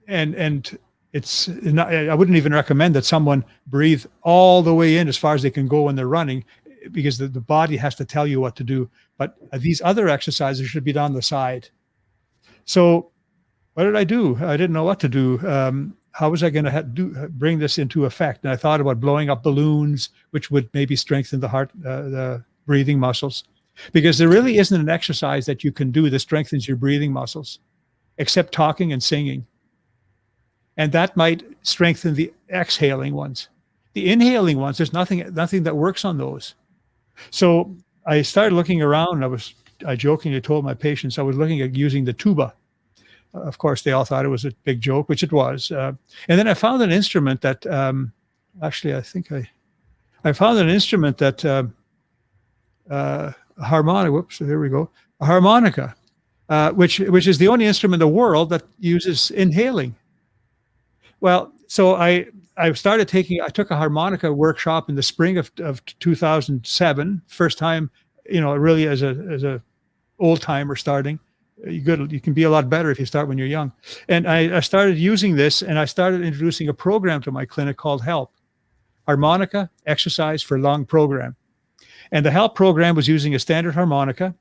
And it's not, I wouldn't even recommend that someone breathe all the way in as far as they can go when they're running, because the body has to tell you what to do. But these other exercises should be done on the side. So what did I do? I didn't know what to do. How was I going to bring this into effect? And I thought about blowing up balloons, which would maybe strengthen the heart, the breathing muscles, because there really isn't an exercise that you can do that strengthens your breathing muscles, except talking and singing. And that might strengthen the exhaling ones. The inhaling ones, there's nothing that works on those. So I started looking around. I jokingly told my patients I was looking at using the tuba. Of course, they all thought it was a big joke, which it was. And then I found an instrument that, I found an instrument that, a harmonica, which is the only instrument in the world that uses inhaling. Well, so I took a harmonica workshop in the spring of 2007, first time, really as a old timer starting. You can be a lot better if you start when you're young. And I started using this, and I started introducing a program to my clinic called HELP, Harmonica Exercise for Lung Program. And the HELP program was using a standard harmonica,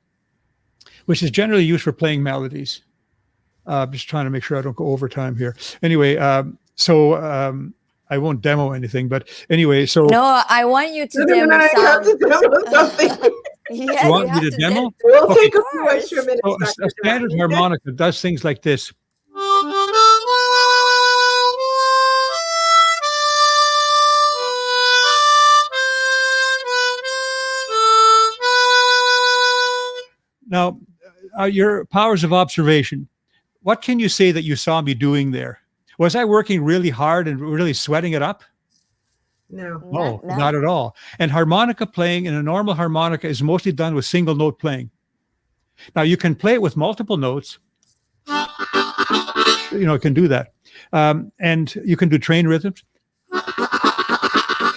which is generally used for playing melodies. Just trying to make sure I don't go over time here. Anyway, so I won't demo anything, but anyway, so. No, I want you to demo something. Yeah, you want me to demo? We'll take a few extra minutes. So a standard harmonica does things like this. Now, your powers of observation, what can you say that you saw me doing there? Was I working really hard and really sweating it up? No. No, not at all. And harmonica playing in a normal harmonica is mostly done with single note playing. Now you can play it with multiple notes. It can do that. And you can do train rhythms.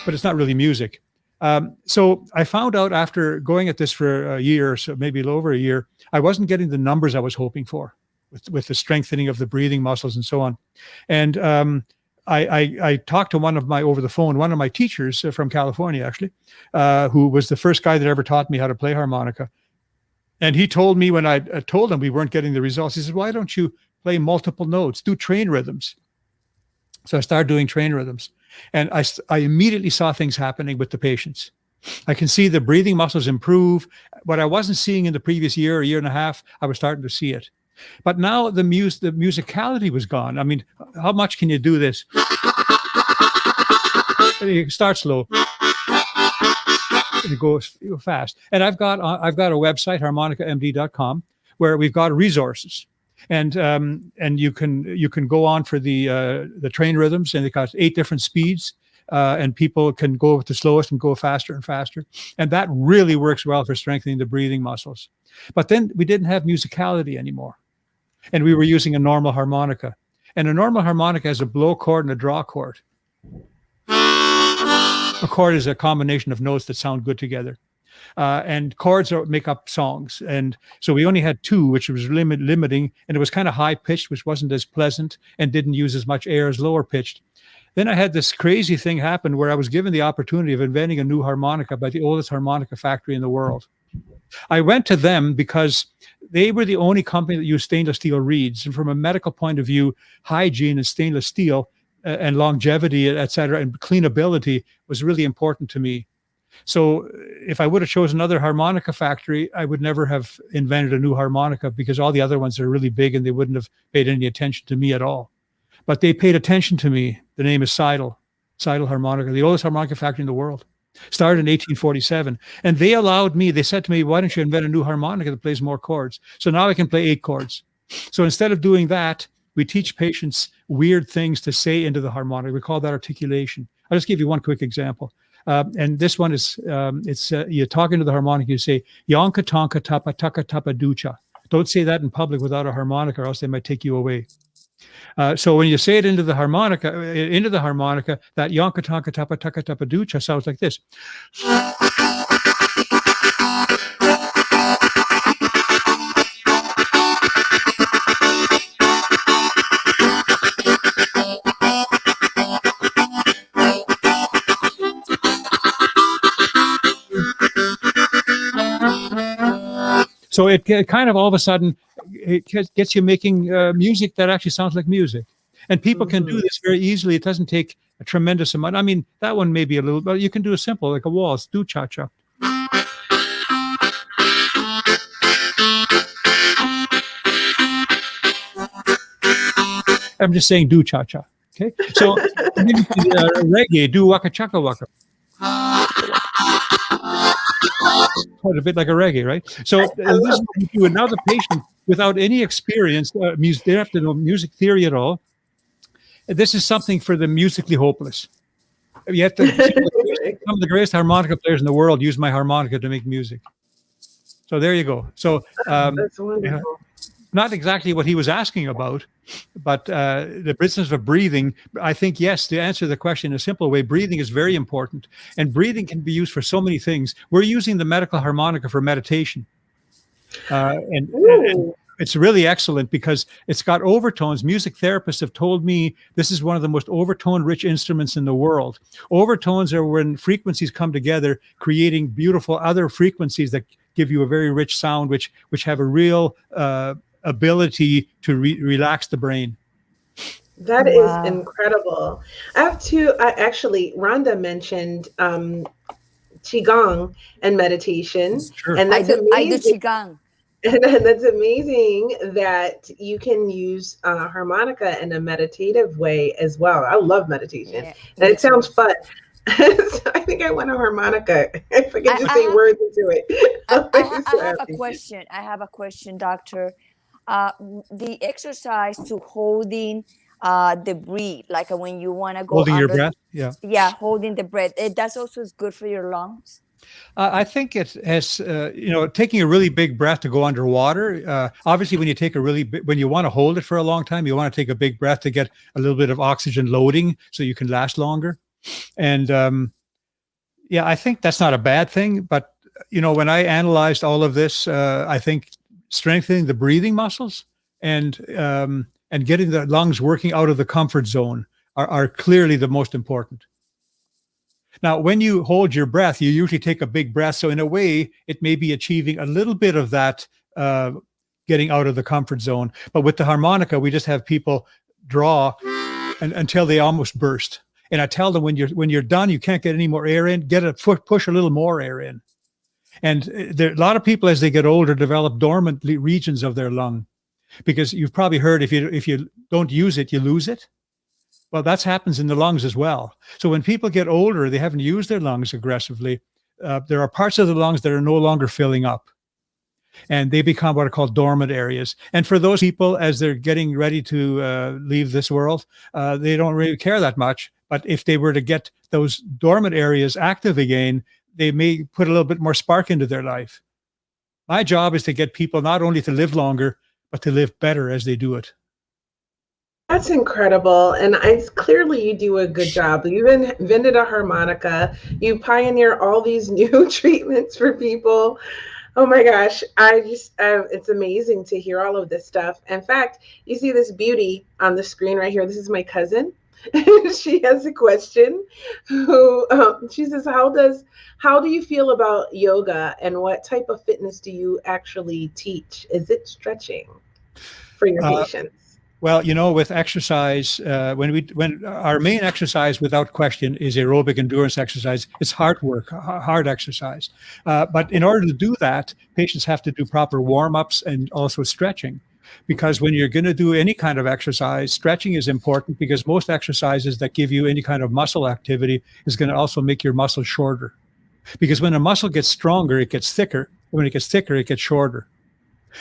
but it's not really music. So I found out after going at this for a year, so maybe a little over a year, I wasn't getting the numbers I was hoping for with the strengthening of the breathing muscles and so on. And I talked to one of my teachers from California, actually, who was the first guy that ever taught me how to play harmonica. And he told me when I told him we weren't getting the results, he said, why don't you play multiple notes, do train rhythms? So I started doing train rhythms, and I immediately saw things happening with the patients. I can see the breathing muscles improve. What I wasn't seeing in the previous year or year and a half, I was starting to see it. But now the musicality was gone. I mean, how much can you do this? You start slow. You go fast. And I've got a website, harmonicamd.com, where we've got resources. And you can go on for the train rhythms, and it got 8 different speeds, and people can go with the slowest and go faster and faster, and that really works well for strengthening the breathing muscles. But then we didn't have musicality anymore, and we were using a normal harmonica, and a normal harmonica has a blow chord and a draw chord. A chord is a combination of notes that sound good together. And chords make up songs. And so we only had 2, which was limiting, and it was kind of high pitched, which wasn't as pleasant and didn't use as much air as lower pitched. Then I had this crazy thing happen where I was given the opportunity of inventing a new harmonica by the oldest harmonica factory in the world. I went to them because they were the only company that used stainless steel reeds. And from a medical point of view, hygiene and stainless steel and longevity, et cetera, and cleanability was really important to me. So if I would have chosen another harmonica factory, I would never have invented a new harmonica, because all the other ones are really big and they wouldn't have paid any attention to me at all. But they paid attention to me. The name is Seidel Harmonica, the oldest harmonica factory in the world. Started in 1847. And they said to me, why don't you invent a new harmonica that plays more chords? So now I can play 8 chords. So instead of doing that, we teach patients weird things to say into the harmonica. We call that articulation. I'll just give you one quick example. And this one is, you're talking to the harmonica, you say, Yonka tonka tapa taka tapa ducha. Don't say that in public without a harmonica, or else they might take you away. So when you say it into the harmonica, that Yonka tonka tapa taka tapa ducha sounds like this. So it kind of all of a sudden, it gets you making music that actually sounds like music. And people can do this very easily. It doesn't take a tremendous amount. I mean, that one may be a little, but you can do a simple, like a waltz, do cha-cha. I'm just saying do cha-cha, okay? So reggae, do waka chaka waka. Quite a bit like a reggae, right? So this is what you do. And now the patient, without any experience, they don't have to know music theory at all. This is something for the musically hopeless. You have to, some of the greatest harmonica players in the world use my harmonica to make music. So there you go. So that's wonderful. Not exactly what he was asking about, but the business of breathing, I think, yes, to answer the question in a simple way, breathing is very important. And breathing can be used for so many things. We're using the medical harmonica for meditation. And it's really excellent because it's got overtones. Music therapists have told me this is one of the most overtone-rich instruments in the world. Overtones are when frequencies come together, creating beautiful other frequencies that give you a very rich sound, which have a real ability to relax the brain. That is incredible. I have two. Rhonda mentioned Qigong and meditation. Sure. And that's amazing. I do Qigong. And that's amazing that you can use harmonica in a meditative way as well. I love meditation. Yeah, and it sounds fun. So I think I want a harmonica. If I can just say words into it. I have a question, doctor. The exercise to holding the breath, like when you want to go holding your breath, holding the breath, that's also is good for your lungs. I think it has, taking a really big breath to go underwater. Obviously, when you take when you want to hold it for a long time, you want to take a big breath to get a little bit of oxygen loading so you can last longer. And Yeah, I think that's not a bad thing. But, when I analyzed all of this, I think strengthening the breathing muscles and getting the lungs working out of the comfort zone are clearly the most important. Now, when you hold your breath, you usually take a big breath. So in a way, it may be achieving a little bit of that getting out of the comfort zone. But with the harmonica, we just have people draw until they almost burst. And I tell them when you're done, you can't get any more air in. Push a little more air in. And a lot of people, as they get older, develop dormant regions of their lung, because you've probably heard if you don't use it, you lose it. Well, that happens in the lungs as well. So when people get older, they haven't used their lungs aggressively. There are parts of the lungs that are no longer filling up, and they become what are called dormant areas. And for those people, as they're getting ready to leave this world, they don't really care that much. But if they were to get those dormant areas active again, they may put a little bit more spark into their life. My job is to get people not only to live longer, but to live better as they do it. That's incredible. And clearly you do a good job. You invented a harmonica. You pioneer all these new treatments for people. Oh my gosh. It's amazing to hear all of this stuff. In fact, you see this beauty on the screen right here. This is my cousin. She has a question. She says, how do you feel about yoga, and what type of fitness do you actually teach? Is it stretching for your patients? Well, with exercise, when our main exercise, without question, is aerobic endurance exercise. It's hard work, hard exercise. But in order to do that, patients have to do proper warm-ups and also stretching. Because when you're going to do any kind of exercise, stretching is important, because most exercises that give you any kind of muscle activity is going to also make your muscle shorter. Because when a muscle gets stronger, it gets thicker. When it gets thicker, it gets shorter.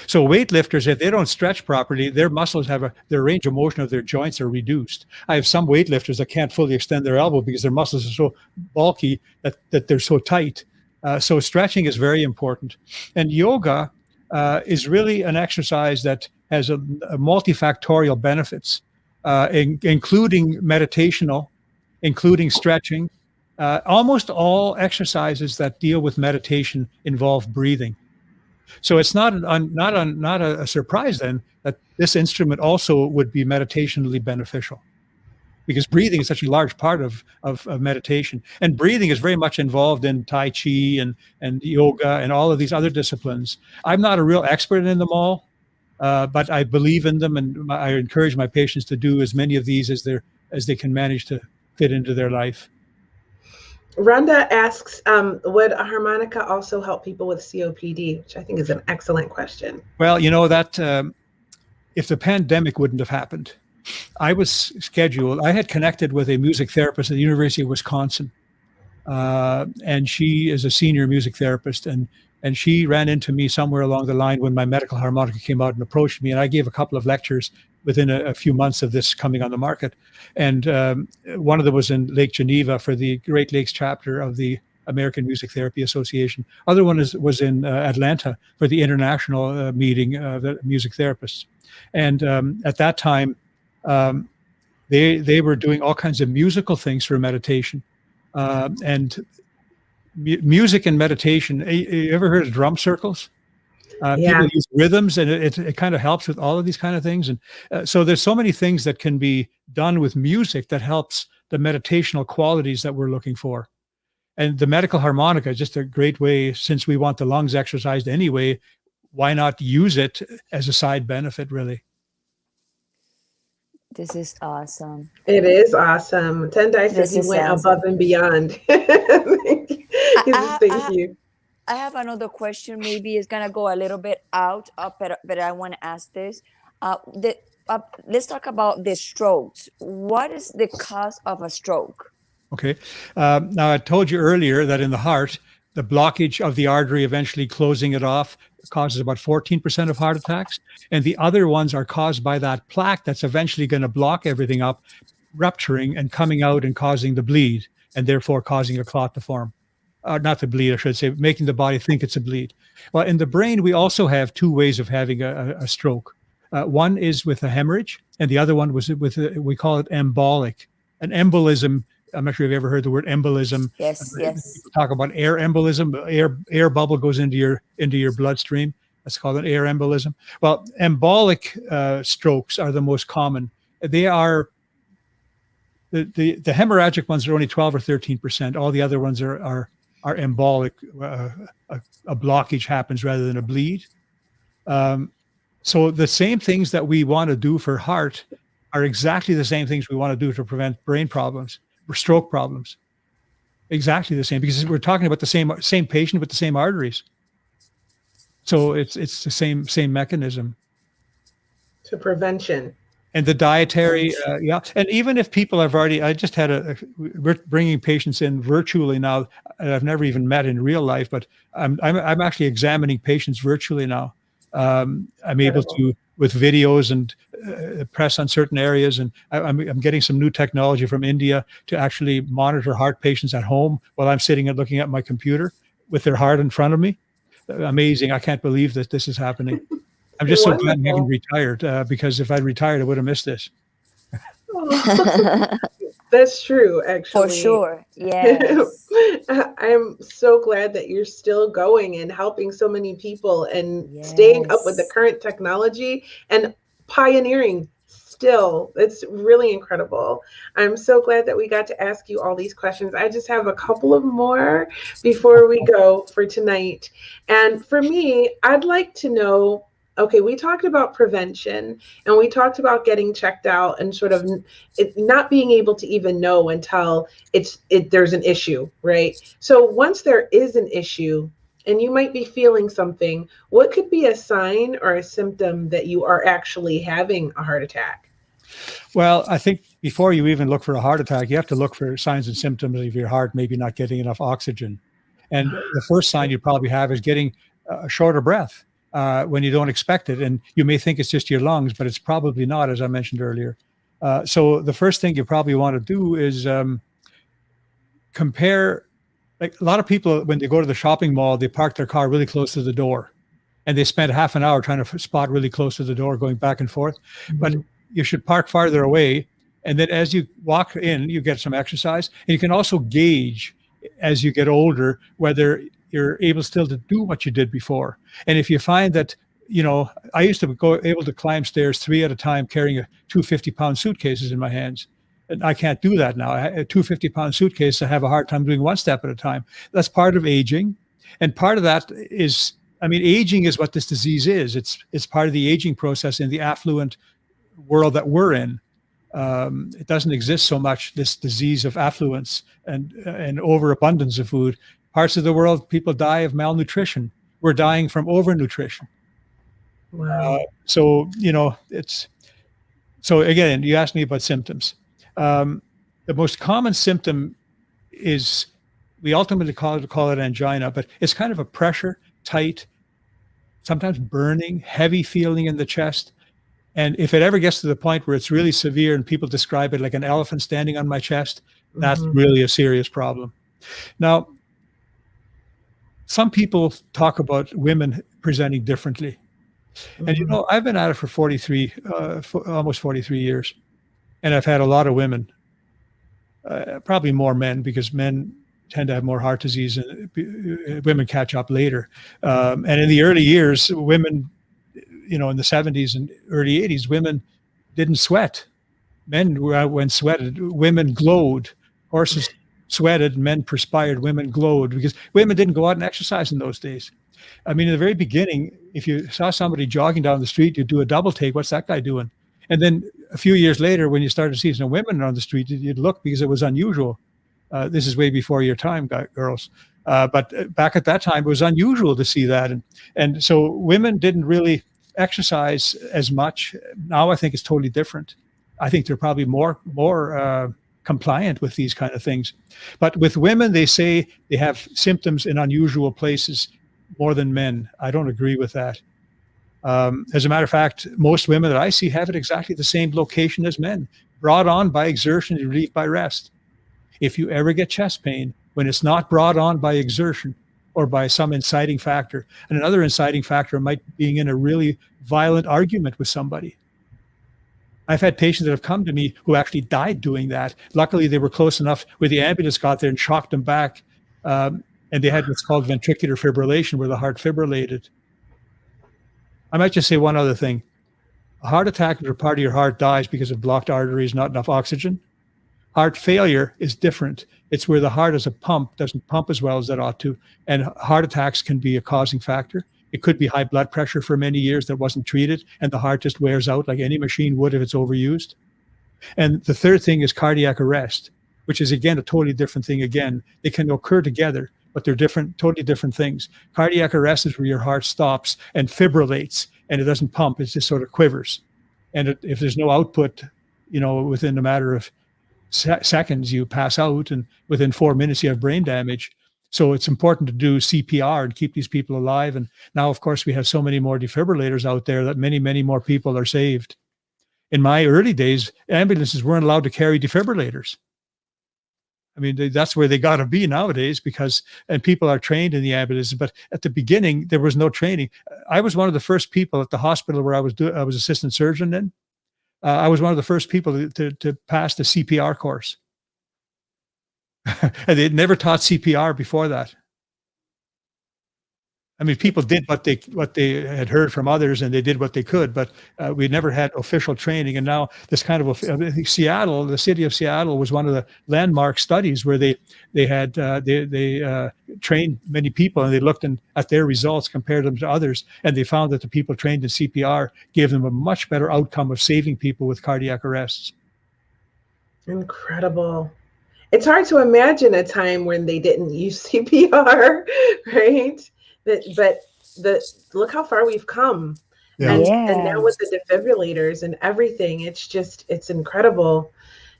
So weightlifters, if they don't stretch properly, their muscles their range of motion of their joints are reduced. I have some weightlifters that can't fully extend their elbow because their muscles are so bulky that they're so tight. So stretching is very important. And yoga is really an exercise that has a multifactorial benefits, including meditational, including stretching. Almost all exercises that deal with meditation involve breathing. So it's not a surprise then that this instrument also would be meditationally beneficial, because breathing is such a large part of meditation. And breathing is very much involved in Tai Chi and yoga and all of these other disciplines. I'm not a real expert in them all, but I believe in them, and I encourage my patients to do as many of these as they can manage to fit into their life. Rhonda asks, would a harmonica also help people with COPD, which I think is an excellent question. Well, that if the pandemic wouldn't have happened, I had connected with a music therapist at the University of Wisconsin, and she is a senior music therapist, and she ran into me somewhere along the line when my medical harmonica came out and approached me, and I gave a couple of lectures within a few months of this coming on the market. And one of them was in Lake Geneva for the Great Lakes chapter of the American Music Therapy Association. Other one was in Atlanta for the international meeting of the music therapists. And at that time, they were doing all kinds of musical things for meditation. And music and meditation, you ever heard of drum circles? People use rhythms, and it kind of helps with all of these kind of things. And so there's so many things that can be done with music that helps the meditational qualities that we're looking for. And the medical harmonica is just a great way, since we want the lungs exercised anyway, why not use it as a side benefit, really? This is awesome. It is awesome. Tendai says he went above and beyond. Thank you. I have another question. Maybe it's gonna go a little bit out, but I want to ask this. Let's talk about the strokes. What is the cause of a stroke? Okay. Now, I told you earlier that in the heart, the blockage of the artery eventually closing it off causes about 14% of heart attacks. And the other ones are caused by that plaque that's eventually going to block everything up, rupturing and coming out and causing the bleed, and therefore causing a clot to form. Not the bleed, I should say, making the body think it's a bleed. Well, in the brain, we also have two ways of having a stroke. One is with a hemorrhage, and the other one was we call it embolic. An embolism I'm not sure if you've ever heard the word embolism. Yes, yes. People talk about air embolism. Air bubble goes into your bloodstream. That's called an air embolism. Well, embolic strokes are the most common. They are the hemorrhagic ones are only 12 or 13%. All the other ones are embolic. A blockage happens rather than a bleed. So the same things that we want to do for heart are exactly the same things we want to do to prevent brain problems or stroke problems. Exactly the same, because we're talking about the same patient with the same arteries. So it's the same mechanism. To prevention. And the dietary, yeah. And even if people have already, I just had we're bringing patients in virtually now. I've never even met in real life, but I'm actually examining patients virtually now. I'm able to, with videos and press on certain areas, and I'm getting some new technology from India to actually monitor heart patients at home while I'm sitting and looking at my computer with their heart in front of me. Amazing! I can't believe that this is happening. I'm just so glad I haven't retired, because if I'd retired, I would have missed this. That's true, actually. For sure. Yes. I'm so glad that you're still going and helping so many people and staying up with the current technology and pioneering still. It's really incredible. I'm so glad that we got to ask you all these questions. I just have a couple of more before we go for tonight. And for me, I'd like to know, okay, we talked about prevention and we talked about getting checked out and sort of it not being able to even know until there's an issue, right? So once there is an issue and you might be feeling something, what could be a sign or a symptom that you are actually having a heart attack? Well, I think before you even look for a heart attack, you have to look for signs and symptoms of your heart maybe not getting enough oxygen. And the first sign you probably have is getting a shorter breath. When you don't expect it. And you may think it's just your lungs, but it's probably not, as I mentioned earlier. So the first thing you probably want to do is compare, like a lot of people, when they go to the shopping mall, they park their car really close to the door and they spend half an hour trying to spot really close to the door going back and forth. Mm-hmm. But you should park farther away. And then as you walk in, you get some exercise. And you can also gauge as you get older whether you're able still to do what you did before. And if you find that, I used to go able to climb stairs 3 at a time carrying 2 50-pound suitcases in my hands. And I can't do that now. A 2 50-pound suitcase, I have a hard time doing 1 step at a time. That's part of aging. And part of that is, aging is what this disease is. It's part of the aging process in the affluent world that we're in. It doesn't exist so much, this disease of affluence and overabundance of food. Parts of the world, people die of malnutrition. We're dying from overnutrition. Wow. So again, you asked me about symptoms. The most common symptom is, we ultimately call it angina, but it's kind of a pressure, tight, sometimes burning, heavy feeling in the chest. And if it ever gets to the point where it's really severe and people describe it like an elephant standing on my chest, that's really a serious problem. Now, some people talk about women presenting differently. And, I've been at it for almost 43 years. And I've had a lot of women, probably more men, because men tend to have more heart disease and women catch up later. And in the early years, women, in the 70s and early 80s, women didn't sweat. Men when sweated, women glowed. Horses sweated, men perspired, women glowed, because women didn't go out and exercise in those days. In the very beginning, if you saw somebody jogging down the street, you'd do a double take. What's that guy doing? And then a few years later, when you started to see some women on the street, you'd look because it was unusual. This is way before your time, girls. But back at that time, it was unusual to see that. And so women didn't really exercise as much. Now I think it's totally different. I think they're probably more compliant with these kind of things. But with women, they say they have symptoms in unusual places more than men. I don't agree with that. As a matter of fact, most women that I see have it exactly the same location as men, brought on by exertion and relieved by rest. If you ever get chest pain, when it's not brought on by exertion or by some inciting factor, and another inciting factor might be being in a really violent argument with somebody. I've had patients that have come to me who actually died doing that. Luckily, they were close enough where the ambulance got there and shocked them back. And they had what's called ventricular fibrillation, where the heart fibrillated. I might just say one other thing. A heart attack where part of your heart dies because of blocked arteries, not enough oxygen. Heart failure is different. It's where the heart as a pump doesn't pump as well as it ought to. And heart attacks can be a causing factor. It could be high blood pressure for many years that wasn't treated, and the heart just wears out like any machine would if it's overused. And the third thing is cardiac arrest, which is, again, a totally different thing. Again, they can occur together, but they're different, totally different things. Cardiac arrest is where your heart stops and fibrillates, and it doesn't pump. It just sort of quivers. And if there's no output, within a matter of seconds, you pass out, and within 4 minutes, you have brain damage. So it's important to do CPR and keep these people alive. And now, of course, we have so many more defibrillators out there that many, many more people are saved. In my early days, ambulances weren't allowed to carry defibrillators. I mean, that's where they got to be nowadays, and people are trained in the ambulances. But at the beginning, there was no training. I was one of the first people at the hospital where I was assistant surgeon then. I was one of the first people to pass the CPR course. And they'd never taught CPR before that. I mean, people did what they had heard from others, and they did what they could, but we never had official training. And now this kind of Seattle, the city of Seattle, was one of the landmark studies where they trained many people, and they looked at their results, compared them to others, and they found that the people trained in CPR gave them a much better outcome of saving people with cardiac arrests. Incredible. It's hard to imagine a time when they didn't use CPR, right? But look how far we've come. Yeah. And now with the defibrillators and everything, it's incredible.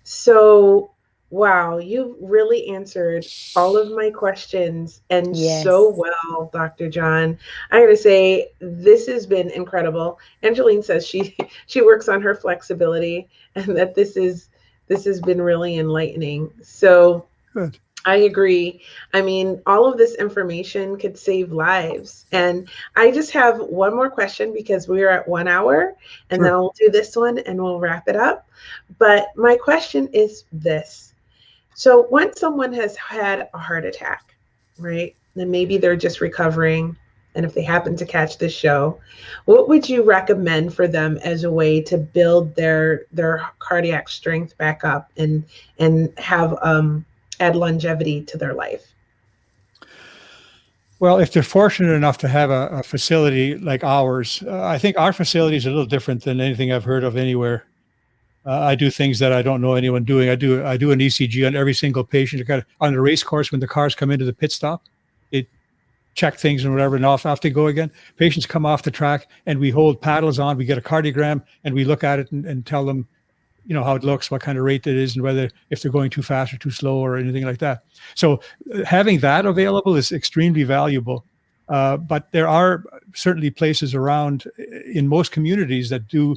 So, wow, you really answered all of my questions, and so well, Dr. John. I gotta say, this has been incredible. Angeline says she works on her flexibility, and that this has been really enlightening. So good. I agree. I mean, all of this information could save lives. And I just have one more question, because we are at 1 hour, and then I'll do this one and we'll wrap it up. But my question is this. So once someone has had a heart attack, right, then maybe they're just recovering, and if they happen to catch this show, what would you recommend for them as a way to build their cardiac strength back up and have add longevity to their life? Well, if they're fortunate enough to have a facility like ours, I think our facility is a little different than anything I've heard of anywhere. I do things that I don't know anyone doing. I do an ECG on every single patient. On the race course, when the cars come into the pit stop, it check things and whatever, and off they go again. Patients come off the track, and we hold paddles on. We get a cardiogram, and we look at it and tell them, how it looks, what kind of rate it is, and if they're going too fast or too slow or anything like that. So having that available is extremely valuable. But there are certainly places around in most communities that do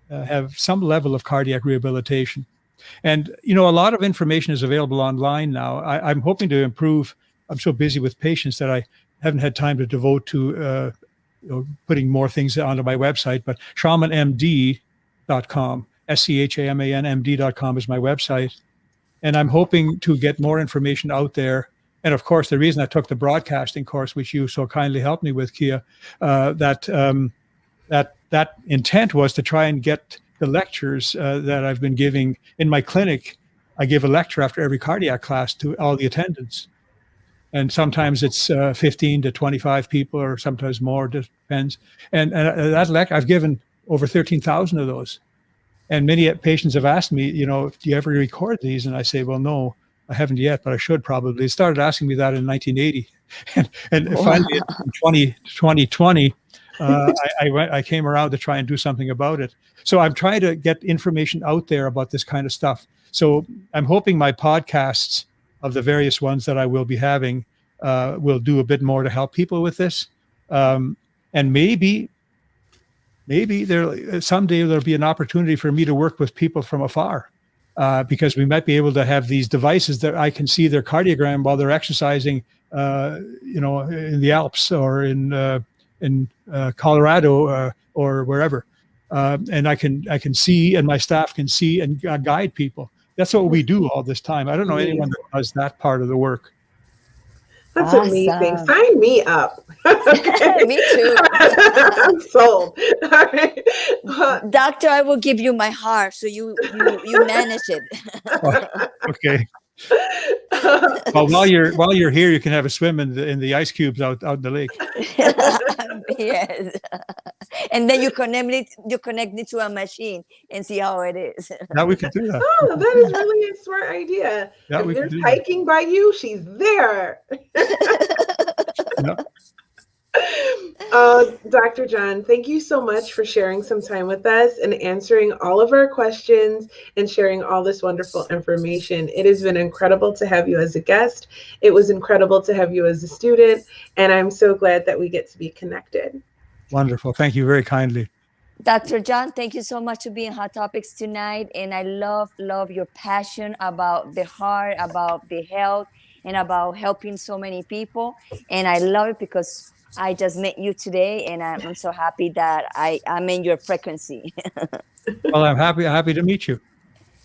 have some level of cardiac rehabilitation. And, a lot of information is available online now. I'm hoping to improve. I'm so busy with patients that I haven't had time to devote to putting more things onto my website, but SchamanMD.com. SCHAMANMD.com is my website. And I'm hoping to get more information out there. And of course, the reason I took the broadcasting course, which you so kindly helped me with, Kia, that intent was to try and get the lectures that I've been giving in my clinic. I give a lecture after every cardiac class to all the attendants. And sometimes it's 15 to 25 people, or sometimes more, depends. And that I've given over 13,000 of those. And many patients have asked me, do you ever record these? And I say, well, no, I haven't yet, but I should probably. They started asking me that in 1980. and finally, in 2020, I came around to try and do something about it. So I'm trying to get information out there about this kind of stuff. So I'm hoping my podcasts of the various ones that I will be having will do a bit more to help people with this. And maybe someday there'll be an opportunity for me to work with people from afar, because we might be able to have these devices that I can see their cardiogram while they're exercising, in the Alps or in Colorado or wherever. and I can see, and my staff can see and guide people. That's what we do all this time. I don't know anyone that does that part of the work. That's Awesome. amazing. Sign me up. Okay. Me too. I'm sold. All right. Doctor, I will give you my heart so you manage it. Okay. Well, while you're here, you can have a swim in the ice cubes out in the lake. Yes. And then you connect it to a machine and see how it is. Now we can do that. Oh, that is really a smart idea. Yeah, if we can there's do that. hiking by you, she's there. Yeah. Dr. John, thank you so much for sharing some time with us and answering all of our questions and sharing all this wonderful information. It has been incredible to have you as a guest. It was incredible to have you as a student, and I'm so glad that we get to be connected. Wonderful. Thank you very kindly. Dr. John, thank you so much for being Hot Topics tonight. And I love your passion about the heart, about the health, and about helping so many people. And I love it because I just met you today, and I'm so happy that I'm in your frequency. Well, I'm happy to meet you.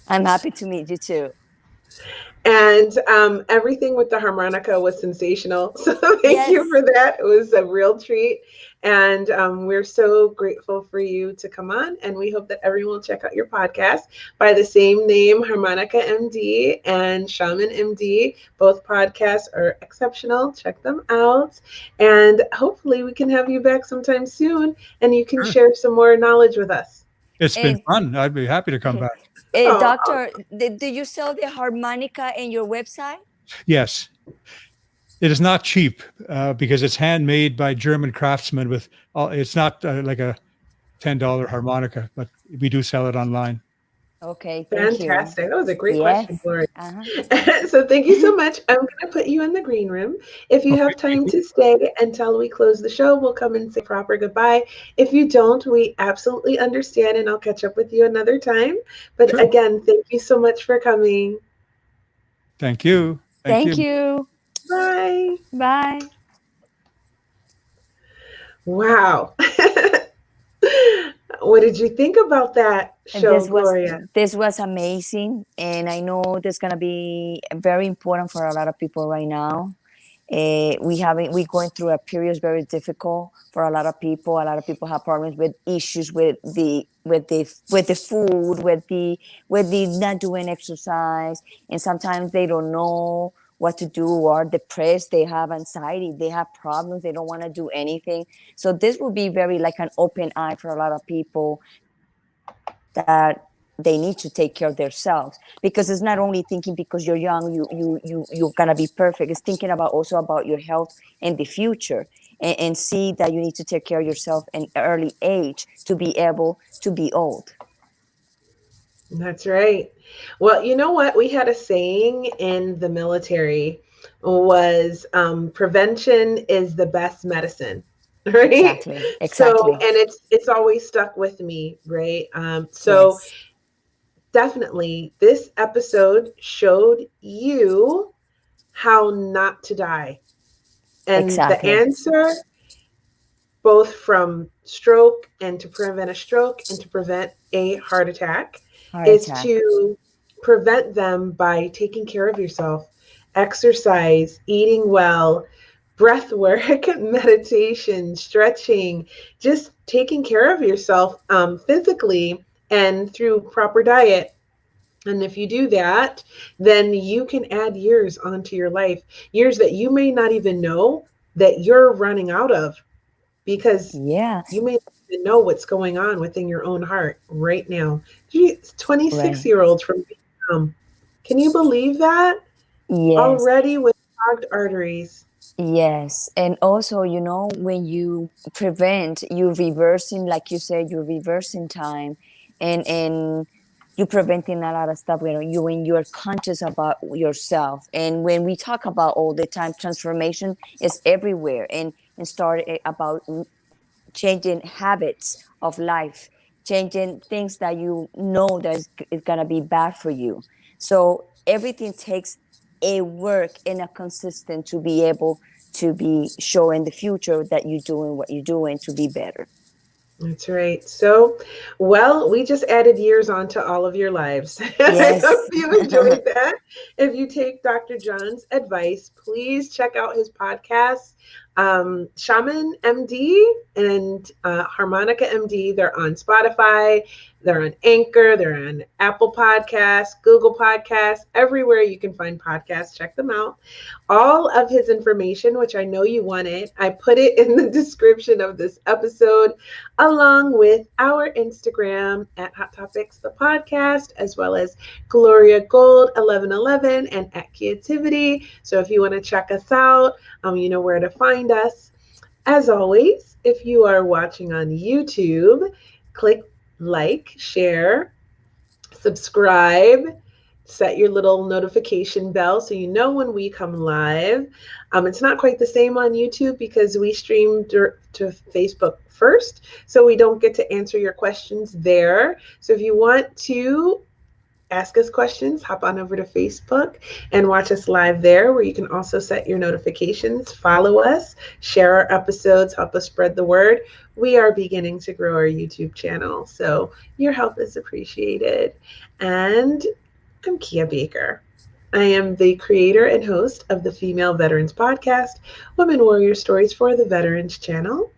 I'm happy to meet you too. And everything with the harmonica was sensational. So thank you for that. It was a real treat. And we're so grateful for you to come on. And we hope that everyone will check out your podcast by the same name, Harmonica MD and Schaman MD. Both podcasts are exceptional. Check them out. And hopefully we can have you back sometime soon and you can share some more knowledge with us. It's been fun. I'd be happy to come back. Doctor, do you sell the harmonica in your website? Yes. It is not cheap because it's handmade by German craftsmen. It's not like a $10 harmonica, but we do sell it online. Okay, fantastic. That was a great question, Gloria. Uh-huh. So thank you so much. I'm going to put you in the green room. If you have time to stay until we close the show, we'll come and say proper goodbye. If you don't, we absolutely understand, and I'll catch up with you another time. But again, thank you so much for coming. Thank you. Thank you. Bye. Bye. Wow. What did you think about that show, Gloria? This was amazing. And I know this is going to be very important for a lot of people right now. We're going through a period very difficult for a lot of people. A lot of people have problems with issues with the food, with the not doing exercise, and sometimes they don't know what to do, or depressed. They have anxiety. They have problems. They don't want to do anything. So this will be very like an open eye for a lot of people that they need to take care of themselves, because it's not only thinking because you're young you're gonna be perfect. It's thinking about also about your health in the future, and see that you need to take care of yourself in early age to be able to be old. That's right. Well, you know what? We had a saying in the military was prevention is the best medicine. Right? Exactly. So, and it's always stuck with me, right? Definitely this episode showed you how not to die. And the answer, both from stroke and to prevent a stroke and to prevent a heart attack, is to prevent them by taking care of yourself, exercise, eating well, breath work, meditation, stretching, just taking care of yourself physically and through proper diet. And if you do that, then you can add years onto your life, years that you may not even know that you're running out of, because you may not even know what's going on within your own heart right now. 26-year-olds from Vietnam. Can you believe that? Yes. Already with clogged arteries. Yes. And also, you know, when you prevent, you're reversing, like you said, you're reversing time, and you're preventing a lot of stuff when you're conscious about yourself. And when we talk about all the time, transformation is everywhere, and start about changing habits of life, changing things that you know that is going to be bad for you. So everything takes a work and a consistent to be able to be showing the future that you're doing what you're doing to be better. That's right. So, well, we just added years onto all of your lives. I hope Yes. you enjoyed that. If you take Dr. John's advice, please check out his podcast, Schaman MD and Harmonica MD. They're on Spotify, they're on Anchor, they're on Apple Podcasts, Google Podcasts, everywhere you can find podcasts. Check them out. All of his information, which I know you wanted, I put it in the description of this episode, along with our Instagram at Hot Topics the podcast, as well as Gloria Gold 1111 and at Creativity. So if you want to check us out, you know where to find us. As always, if you are watching on YouTube, click like, share, subscribe, set your little notification bell so you know when we come live. It's not quite the same on YouTube because we stream to Facebook first, so we don't get to answer your questions there. So if you want to ask us questions, hop on over to Facebook and watch us live there, where you can also set your notifications, follow us, share our episodes, help us spread the word. We are beginning to grow our YouTube channel, so your help is appreciated. And I'm Kia Baker. I am the creator and host of the Female Veterans Podcast, Women Warrior Stories for the Veterans Channel,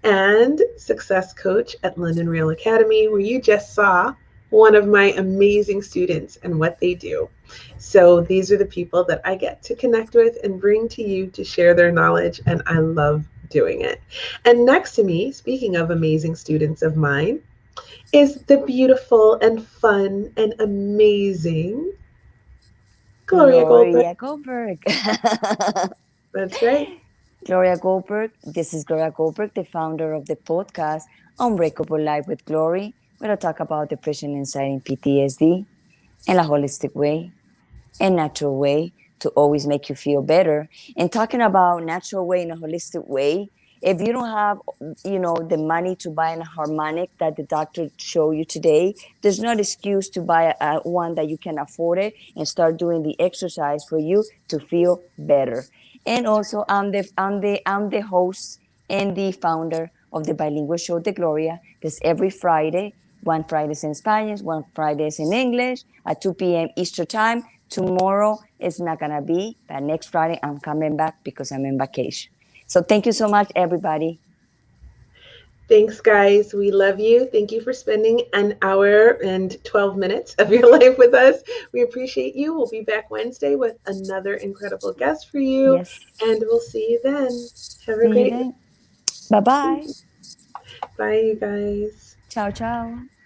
and success coach at London Real Academy, where you just saw one of my amazing students and what they do. So these are the people that I get to connect with and bring to you to share their knowledge, and I love doing it. And next to me, speaking of amazing students of mine, is the beautiful and fun and amazing Gloria Goldberg. Gloria Goldberg. That's right. Gloria Goldberg. This is Gloria Goldberg, the founder of the podcast Unbreakable Life with Glory, where I talk about depression, anxiety, and PTSD in a holistic way, a natural way to always make you feel better. And talking about natural way in a holistic way, if you don't have, the money to buy a harmonic that the doctor showed you today, there's no excuse to buy one that you can afford it and start doing the exercise for you to feel better. And also, I'm the host and the founder of the bilingual show, The Gloria. That's every Friday. One Friday is in Spanish, one Friday is in English at 2 p.m. Eastern time. Tomorrow it's not going to be, but next Friday I'm coming back because I'm in vacation. So thank you so much, everybody. Thanks, guys. We love you. Thank you for spending an hour and 12 minutes of your life with us. We appreciate you. We'll be back Wednesday with another incredible guest for you. Yes. And we'll see you then. Have a See you great then. Bye-bye. Bye, you guys. Ciao, ciao.